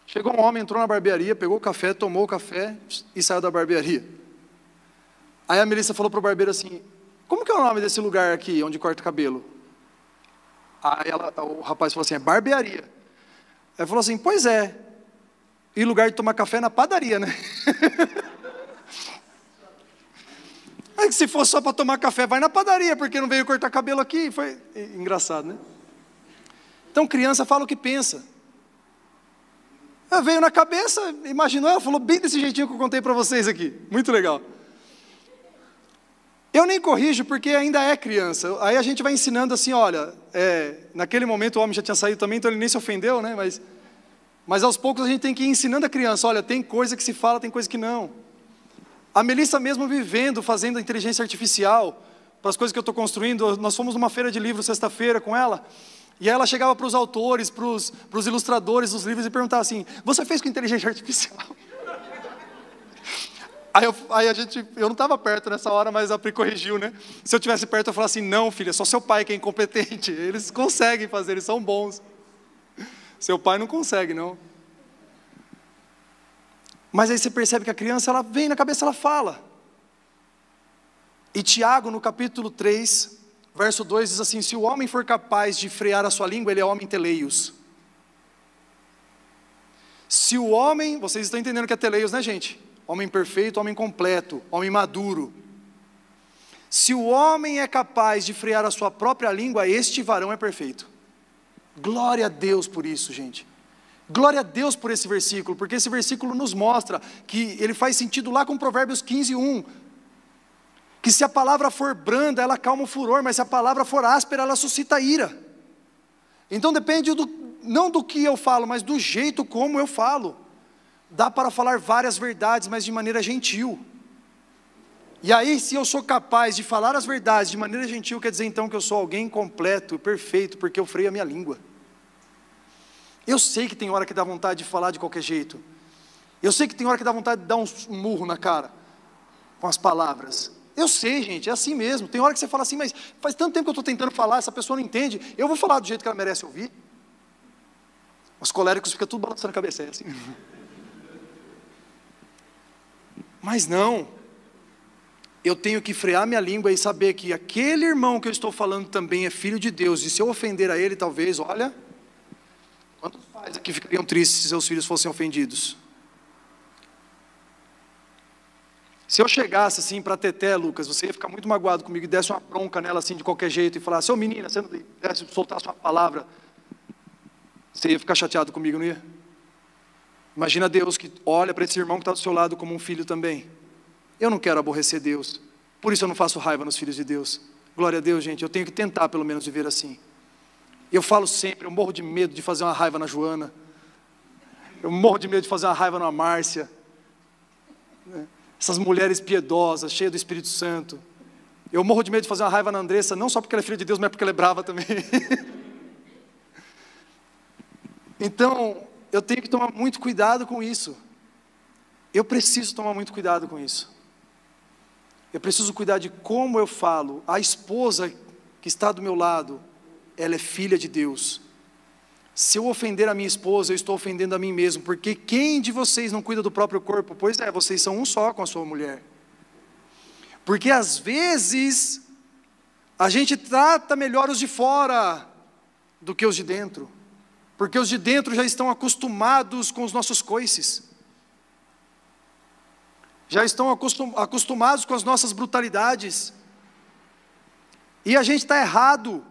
Chegou um homem, entrou na barbearia, pegou o café, tomou o café e saiu da barbearia. Aí a Melissa falou para o barbeiro assim: como que é o nome desse lugar aqui, onde corta o cabelo? Aí o rapaz falou assim: é barbearia. Aí falou assim: pois é, e lugar de tomar café é na padaria, né? É que se fosse só para tomar café, vai na padaria, porque não veio cortar cabelo aqui. Foi engraçado, né? Então criança fala o que pensa. Ela veio na cabeça, imaginou, ela falou bem desse jeitinho que eu contei para vocês aqui. Muito legal. Eu nem corrijo porque ainda é criança. Aí a gente vai ensinando assim: olha, naquele momento o homem já tinha saído também, então ele nem se ofendeu, né? Mas aos poucos a gente tem que ir ensinando a criança: olha, tem coisa que se fala, tem coisa que não. A Melissa mesmo vivendo, fazendo a inteligência artificial, para as coisas que eu estou construindo. Nós fomos numa feira de livros sexta-feira com ela, e aí ela chegava para os autores, para os ilustradores dos livros e perguntava assim: você fez com inteligência artificial? Eu não estava perto nessa hora, mas a Pri corrigiu, né? Se eu estivesse perto, eu falava assim: não, filha, só seu pai que é incompetente. Eles conseguem fazer, eles são bons. Seu pai não consegue, não. Mas aí você percebe que a criança, ela vem na cabeça, ela fala. E Tiago, no capítulo 3, verso 2, diz assim: se o homem for capaz de frear a sua língua, ele é homem teleios. Se o homem, vocês estão entendendo o que é teleios, né, gente? Homem perfeito, homem completo, homem maduro. Se o homem é capaz de frear a sua própria língua, este varão é perfeito. Glória a Deus por isso, gente. Glória a Deus por esse versículo, porque esse versículo nos mostra que ele faz sentido lá com Provérbios 15:1. Que se a palavra for branda, ela calma o furor, mas se a palavra for áspera, ela suscita ira. Então depende não do que eu falo, mas do jeito como eu falo. Dá para falar várias verdades, mas de maneira gentil. E aí, se eu sou capaz de falar as verdades de maneira gentil, quer dizer então que eu sou alguém completo e perfeito, porque eu freio a minha língua. Eu sei que tem hora que dá vontade de falar de qualquer jeito. Eu sei que tem hora que dá vontade de dar um murro na cara, com as palavras. Eu sei, gente, é assim mesmo. Tem hora que você fala assim: mas faz tanto tempo que eu estou tentando falar, essa pessoa não entende, eu vou falar do jeito que ela merece ouvir. Os coléricos ficam tudo balançando a cabeça, é assim. Mas não, eu tenho que frear minha língua e saber que aquele irmão que eu estou falando também é filho de Deus, e se eu ofender a ele, talvez, olha, quantos pais aqui ficariam tristes se seus filhos fossem ofendidos? Se eu chegasse assim para a Teté, Lucas, você ia ficar muito magoado comigo e desse uma bronca nela assim de qualquer jeito e falasse: ô menina, você não desse, soltasse uma palavra, você ia ficar chateado comigo, não ia? Imagina Deus que olha para esse irmão que está do seu lado como um filho também. Eu não quero aborrecer Deus, por isso eu não faço raiva nos filhos de Deus. Glória a Deus, gente, eu tenho que tentar pelo menos viver assim. Eu falo sempre, eu morro de medo de fazer uma raiva na Joana, eu morro de medo de fazer uma raiva na Márcia, essas mulheres piedosas, cheias do Espírito Santo. Eu morro de medo de fazer uma raiva na Andressa, não só porque ela é filha de Deus, mas porque ela é brava também. Então, eu tenho que tomar muito cuidado com isso. Eu preciso tomar muito cuidado com isso. Eu preciso cuidar de como eu falo. A esposa que está do meu lado, ela é filha de Deus. Se eu ofender a minha esposa, eu estou ofendendo a mim mesmo, porque quem de vocês não cuida do próprio corpo? Pois é, vocês são um só com a sua mulher. Porque às vezes, a gente trata melhor os de fora do que os de dentro. Porque os de dentro já estão acostumados com os nossos coices. Já estão acostumados com as nossas brutalidades. E a gente está errado.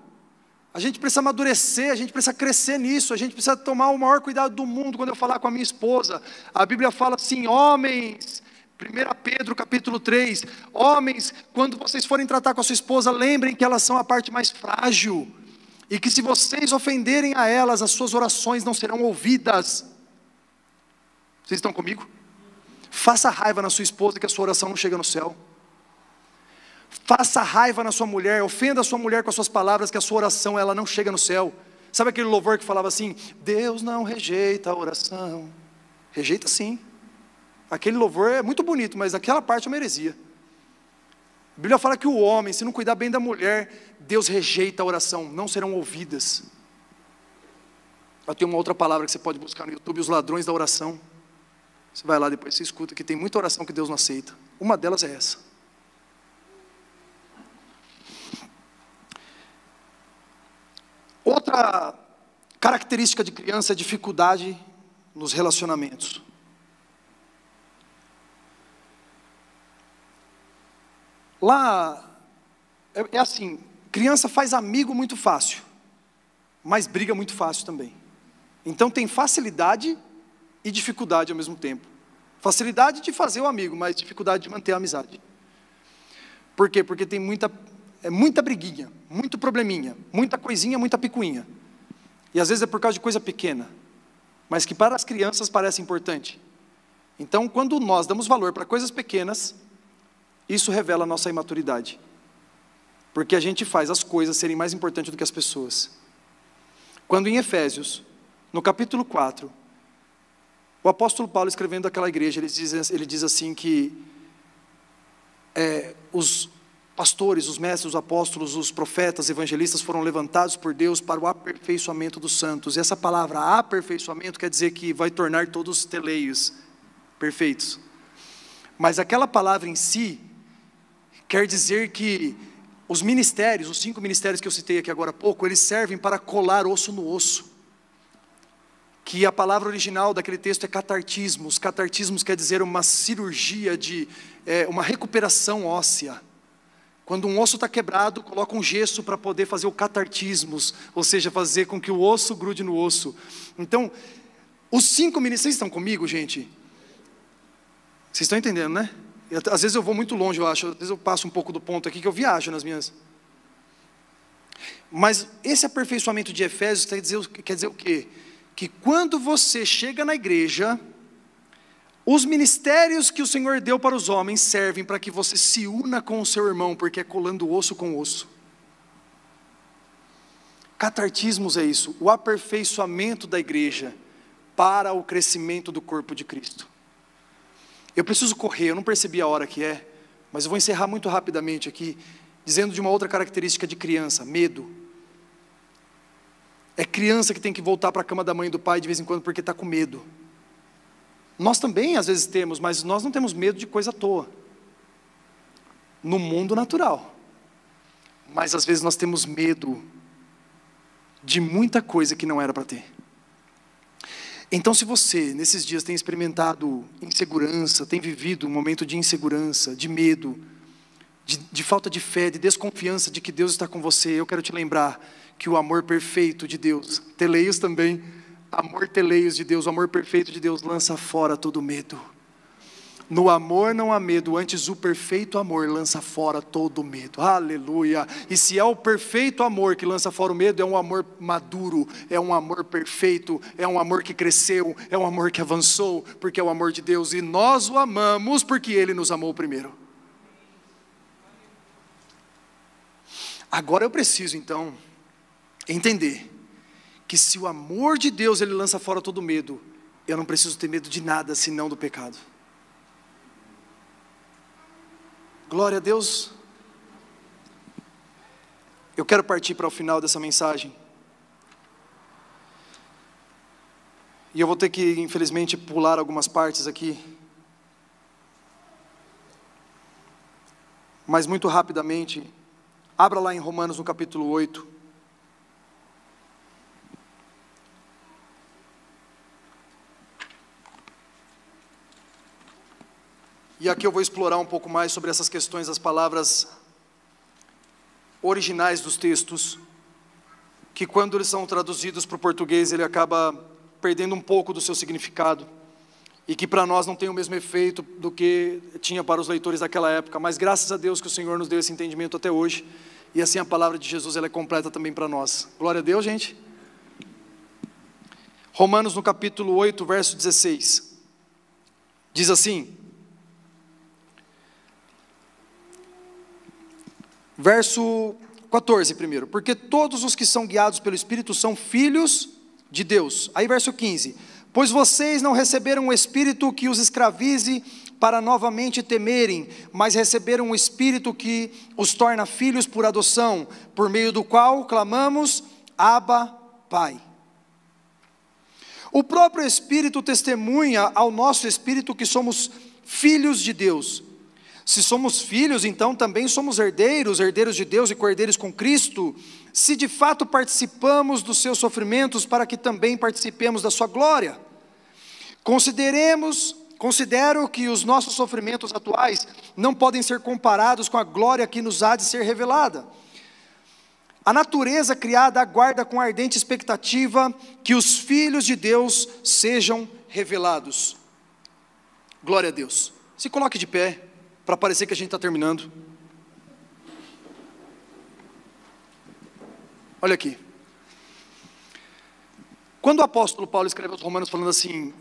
A gente precisa amadurecer, a gente precisa crescer nisso, a gente precisa tomar o maior cuidado do mundo quando eu falar com a minha esposa. A Bíblia fala assim: homens, 1 Pedro capítulo 3, homens, quando vocês forem tratar com a sua esposa, lembrem que elas são a parte mais frágil, e que se vocês ofenderem a elas, as suas orações não serão ouvidas. Vocês estão comigo? Faça raiva na sua esposa que a sua oração não chega no céu. Faça raiva na sua mulher, ofenda a sua mulher com as suas palavras, que a sua oração ela não chega no céu. Sabe aquele louvor que falava assim: Deus não rejeita a oração? Rejeita sim. Aquele louvor é muito bonito, mas aquela parte é uma heresia. A Bíblia fala que o homem, se não cuidar bem da mulher, Deus rejeita a oração, não serão ouvidas. Eu tenho uma outra palavra que você pode buscar no YouTube: os ladrões da oração. Você vai lá depois, você escuta que tem muita oração que Deus não aceita. Uma delas é essa. Outra característica de criança é a dificuldade nos relacionamentos. Lá, é assim, criança faz amigo muito fácil, mas briga muito fácil também. Então tem facilidade e dificuldade ao mesmo tempo. Facilidade de fazer o amigo, mas dificuldade de manter a amizade. Por quê? Porque tem muita briguinha, muito probleminha, muita coisinha, muita picuinha. E às vezes é por causa de coisa pequena, mas que para as crianças parece importante. Então, quando nós damos valor para coisas pequenas, Isso revela a nossa imaturidade, porque a gente faz as coisas serem mais importantes do que as pessoas. Quando em Efésios, no capítulo 4, o apóstolo Paulo escrevendo àquela igreja, ele diz assim que os pastores, os mestres, os apóstolos, os profetas, evangelistas foram levantados por Deus para o aperfeiçoamento dos santos. E essa palavra aperfeiçoamento quer dizer que vai tornar todos teleios perfeitos. Mas aquela palavra em si quer dizer que os ministérios, os 5 ministérios que eu citei aqui agora há pouco, eles servem para colar osso no osso. Que a palavra original daquele texto é catartismo. Os catartismos quer dizer uma cirurgia uma recuperação óssea. Quando um osso está quebrado, coloca um gesso para poder fazer o catartismos, ou seja, fazer com que o osso grude no osso. Então, os 5 ministérios, vocês estão comigo, gente? Vocês estão entendendo, né? Às vezes eu vou muito longe, eu acho, às vezes eu passo um pouco do ponto aqui, que eu viajo nas minhas... Mas esse aperfeiçoamento de Efésios quer dizer o quê? Que quando você chega na igreja, os ministérios que o Senhor deu para os homens servem para que você se una com o seu irmão, porque é colando osso com osso. Catartismos é isso, o aperfeiçoamento da igreja para o crescimento do corpo de Cristo. Eu preciso correr, eu não percebi a hora que é, mas eu vou encerrar muito rapidamente aqui, dizendo de uma outra característica de criança: medo. É criança que tem que voltar para a cama da mãe e do pai de vez em quando porque está com medo. Nós também às vezes temos, mas nós não temos medo de coisa à toa, no mundo natural. Mas às vezes nós temos medo de muita coisa que não era para ter. Então, se você nesses dias tem experimentado insegurança, tem vivido um momento de insegurança, de medo, de falta de fé, de desconfiança de que Deus está com você, eu quero te lembrar que o amor perfeito de Deus, teleios também, amor teleios de Deus, o amor perfeito de Deus lança fora todo medo. No amor não há medo, antes o perfeito amor lança fora todo medo. Aleluia! E se é o perfeito amor que lança fora o medo, é um amor maduro, é um amor perfeito, é um amor que cresceu, é um amor que avançou, porque é o amor de Deus, e nós o amamos porque Ele nos amou primeiro. Agora eu preciso então entender que se o amor de Deus ele lança fora todo medo, eu não preciso ter medo de nada senão do pecado. Glória a Deus. Eu quero partir para o final dessa mensagem. E eu vou ter que, infelizmente, pular algumas partes aqui. Mas muito rapidamente, abra lá em Romanos no capítulo 8. E aqui eu vou explorar um pouco mais sobre essas questões das palavras originais dos textos, que quando eles são traduzidos para o português, ele acaba perdendo um pouco do seu significado, e que para nós não tem o mesmo efeito do que tinha para os leitores daquela época, mas graças a Deus que o Senhor nos deu esse entendimento até hoje, e assim a palavra de Jesus ela é completa também para nós. Glória a Deus, gente. Romanos no capítulo 8, verso 16, diz assim, verso 14 primeiro, porque todos os que são guiados pelo Espírito são filhos de Deus. Aí verso 15, pois vocês não receberam um espírito que os escravize para novamente temerem, mas receberam um espírito que os torna filhos por adoção, por meio do qual clamamos, Abba, Pai. O próprio Espírito testemunha ao nosso espírito que somos filhos de Deus. Se somos filhos, então também somos herdeiros, herdeiros de Deus e co-herdeiros com Cristo, se de fato participamos dos seus sofrimentos, para que também participemos da sua glória. Considero que os nossos sofrimentos atuais não podem ser comparados com a glória que nos há de ser revelada. A natureza criada aguarda com ardente expectativa que os filhos de Deus sejam revelados. Glória a Deus. Se coloque de pé, para parecer que a gente está terminando. Olha aqui. Quando o apóstolo Paulo escreve aos Romanos falando assim,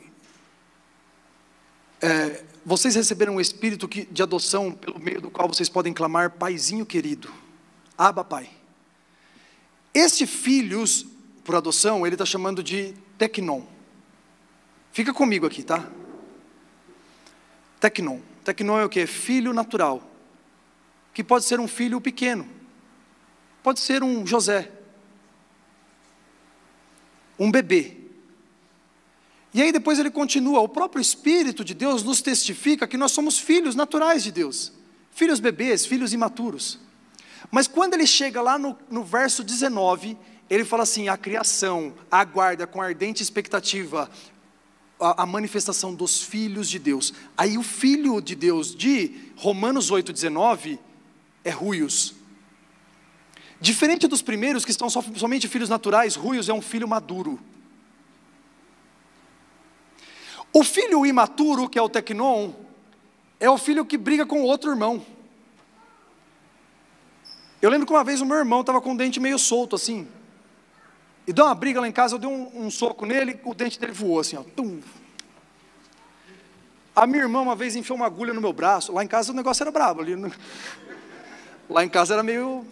Vocês receberam um espírito de adoção, pelo meio do qual vocês podem clamar, Paizinho querido, Abba Pai. Este filhos, por adoção, ele está chamando de teknon. Fica comigo aqui, tá? Teknon. Teknon é o que? Filho natural. Que pode ser um filho pequeno. Pode ser um José. Um bebê. E aí depois ele continua, o próprio Espírito de Deus nos testifica que nós somos filhos naturais de Deus. Filhos bebês, filhos imaturos. Mas quando ele chega lá no verso 19, ele fala assim, a criação aguarda com ardente expectativa a manifestação dos filhos de Deus. Aí o filho de Deus de Romanos 8,19 é ruios. Diferente dos primeiros que são somente filhos naturais, ruios é um filho maduro. O filho imaturo, que é o teknon, é o filho que briga com o outro irmão. Eu lembro que uma vez o meu irmão estava com o dente meio solto assim, e deu uma briga lá em casa, eu dei um soco nele, o dente dele voou assim, ó, tum. A minha irmã uma vez enfiou uma agulha no meu braço, lá em casa o negócio era brabo, lá em casa era meio,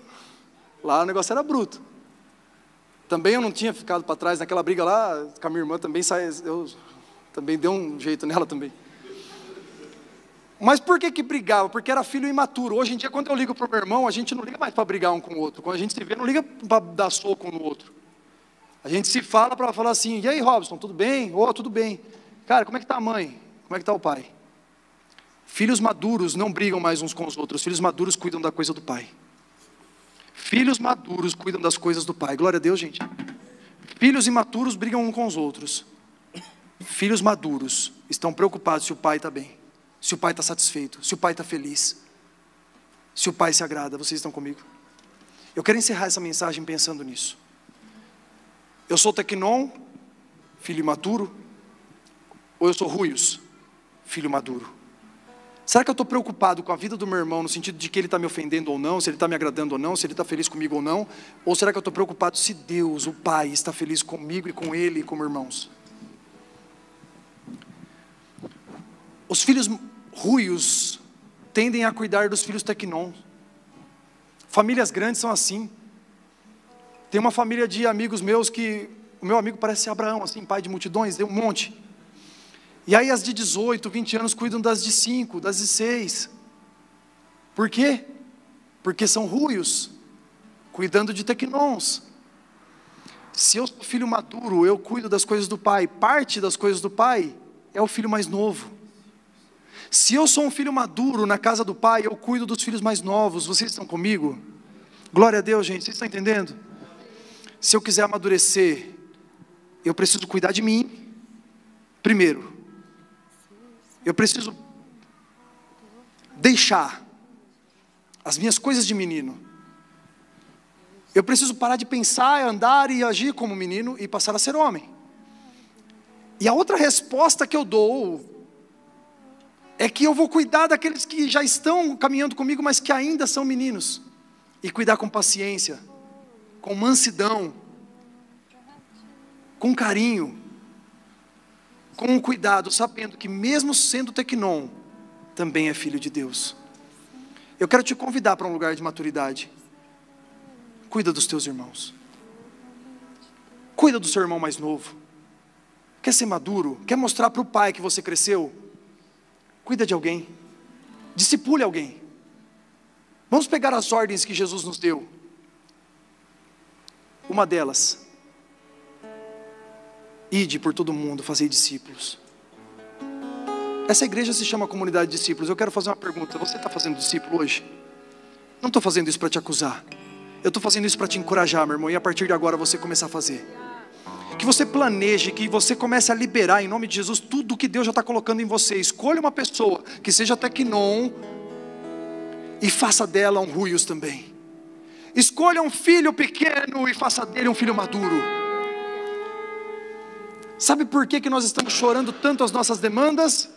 lá o negócio era bruto. Também eu não tinha ficado para trás naquela briga lá, com a minha irmã também eu também deu um jeito nela também. Mas por que brigava? Porque era filho imaturo. Hoje em dia, quando eu ligo para o meu irmão, a gente não liga mais para brigar um com o outro. Quando a gente se vê, não liga para dar soco um no outro. A gente se fala para falar assim, e aí Robson, tudo bem? Tudo bem. Cara, como é que está a mãe? Como é que está o pai? Filhos maduros não brigam mais uns com os outros. Filhos maduros cuidam da coisa do pai. Filhos maduros cuidam das coisas do pai. Glória a Deus, gente. Filhos imaturos brigam uns com os outros. Filhos maduros estão preocupados se o pai está bem, se o pai está satisfeito, se o pai está feliz, se o pai se agrada. Vocês estão comigo? Eu quero encerrar essa mensagem pensando nisso. Eu sou teknon, filho imaturo, ou eu sou ruios, filho maduro? Será que eu estou preocupado com a vida do meu irmão, no sentido de que ele está me ofendendo ou não, se ele está me agradando ou não, se ele está feliz comigo ou não? Ou será que eu estou preocupado se Deus, o Pai, está feliz comigo e com ele e como irmãos? Os filhos ruios tendem a cuidar dos filhos teknon. Famílias grandes são assim. Tem uma família de amigos meus que, o meu amigo parece ser Abraão, assim, pai de multidões, deu um monte. E aí as de 18, 20 anos cuidam das de 5, das de 6. Por quê? Porque são ruios, cuidando de teknons. Se eu sou filho maduro, eu cuido das coisas do pai. Parte das coisas do pai é o filho mais novo. Se eu sou um filho maduro na casa do pai, eu cuido dos filhos mais novos. Vocês estão comigo? Glória a Deus, gente. Vocês estão entendendo? Se eu quiser amadurecer, eu preciso cuidar de mim primeiro. Eu preciso deixar as minhas coisas de menino. Eu preciso parar de pensar, andar e agir como menino e passar a ser homem. E a outra resposta que eu dou é que eu vou cuidar daqueles que já estão caminhando comigo, mas que ainda são meninos. E cuidar com paciência, com mansidão, com carinho, com cuidado, sabendo que mesmo sendo teknon, também é filho de Deus. Eu quero te convidar para um lugar de maturidade. Cuida dos teus irmãos. Cuida do seu irmão mais novo. Quer ser maduro? Quer mostrar para o pai que você cresceu? Cuida de alguém. Discipule alguém. Vamos pegar as ordens que Jesus nos deu. Uma delas: ide por todo mundo, fazei discípulos. Essa igreja se chama Comunidade de Discípulos. Eu quero fazer uma pergunta. Você está fazendo discípulo hoje? Não estou fazendo isso para te acusar. Eu estou fazendo isso para te encorajar, meu irmão. E a partir de agora você começar a fazer. Que você planeje, que você comece a liberar em nome de Jesus tudo que Deus já está colocando em você. Escolha uma pessoa que seja teknon e faça dela um ruios também. Escolha um filho pequeno e faça dele um filho maduro. Sabe por que nós estamos chorando tanto as nossas demandas?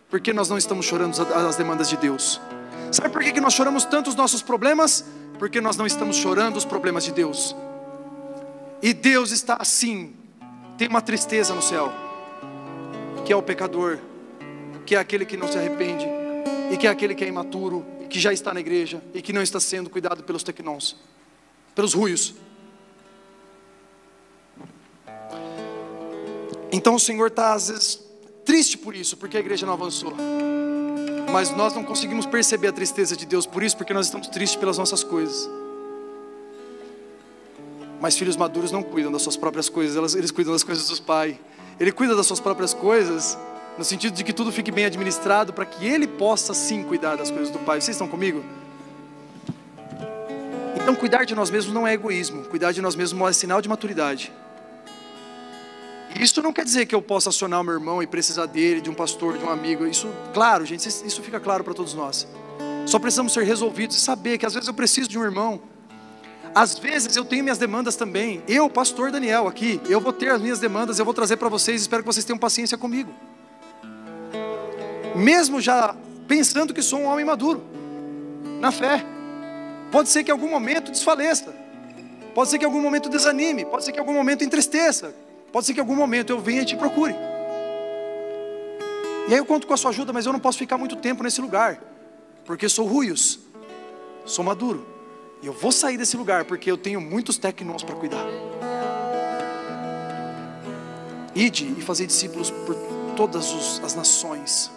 Porque nós não estamos chorando as demandas de Deus. Sabe por que nós choramos tanto os nossos problemas? Porque nós não estamos chorando os problemas de Deus. E Deus está assim, tem uma tristeza no céu, que é o pecador que é aquele que não se arrepende, e que é aquele que é imaturo, e que já está na igreja, e que não está sendo cuidado pelos tecnons, pelos ruios. Então o Senhor está às vezes triste por isso, porque a igreja não avançou. Mas nós não conseguimos perceber a tristeza de Deus por isso, porque nós estamos tristes pelas nossas coisas. Mas filhos maduros não cuidam das suas próprias coisas, eles cuidam das coisas dos pais. Ele cuida das suas próprias coisas, no sentido de que tudo fique bem administrado, para que ele possa sim cuidar das coisas do Pai. Vocês estão comigo? Então cuidar de nós mesmos não é egoísmo, cuidar de nós mesmos é sinal de maturidade. E isso não quer dizer que eu possa acionar o meu irmão e precisar dele, de um pastor, de um amigo. Isso, claro, gente, isso fica claro para todos nós. Só precisamos ser resolvidos e saber que às vezes eu preciso de um irmão. Às vezes eu tenho minhas demandas também. Eu, pastor Daniel aqui, eu vou ter as minhas demandas, eu vou trazer para vocês, espero que vocês tenham paciência comigo. Mesmo já pensando que sou um homem maduro, na fé. Pode ser que em algum momento desfaleça, pode ser que em algum momento desanime, pode ser que em algum momento entristeça, pode ser que em algum momento eu venha e te procure. E aí eu conto com a sua ajuda, mas eu não posso ficar muito tempo nesse lugar, porque sou ruios, sou maduro. E eu vou sair desse lugar, porque eu tenho muitos tecnons para cuidar. Ide e fazei discípulos por todas as nações,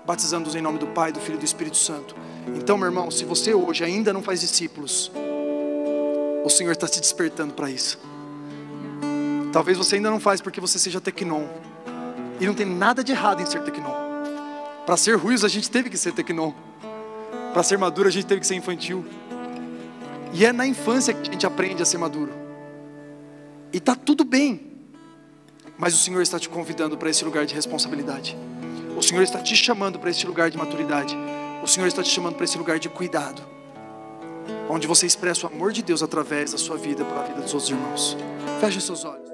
batizando-os em nome do Pai, do Filho e do Espírito Santo. Então, meu irmão, se você hoje ainda não faz discípulos, o Senhor está te despertando para isso. Talvez você ainda não faz porque você seja tecnon, e não tem nada de errado em ser tecnon. Para ser ruios a gente teve que ser tecnon, para ser maduro a gente teve que ser infantil. E é na infância que a gente aprende a ser maduro. E está tudo bem, mas o Senhor está te convidando para esse lugar de responsabilidade. O Senhor está te chamando para esse lugar de maturidade. O Senhor está te chamando para esse lugar de cuidado, onde você expressa o amor de Deus através da sua vida para a vida dos outros irmãos. Feche seus olhos.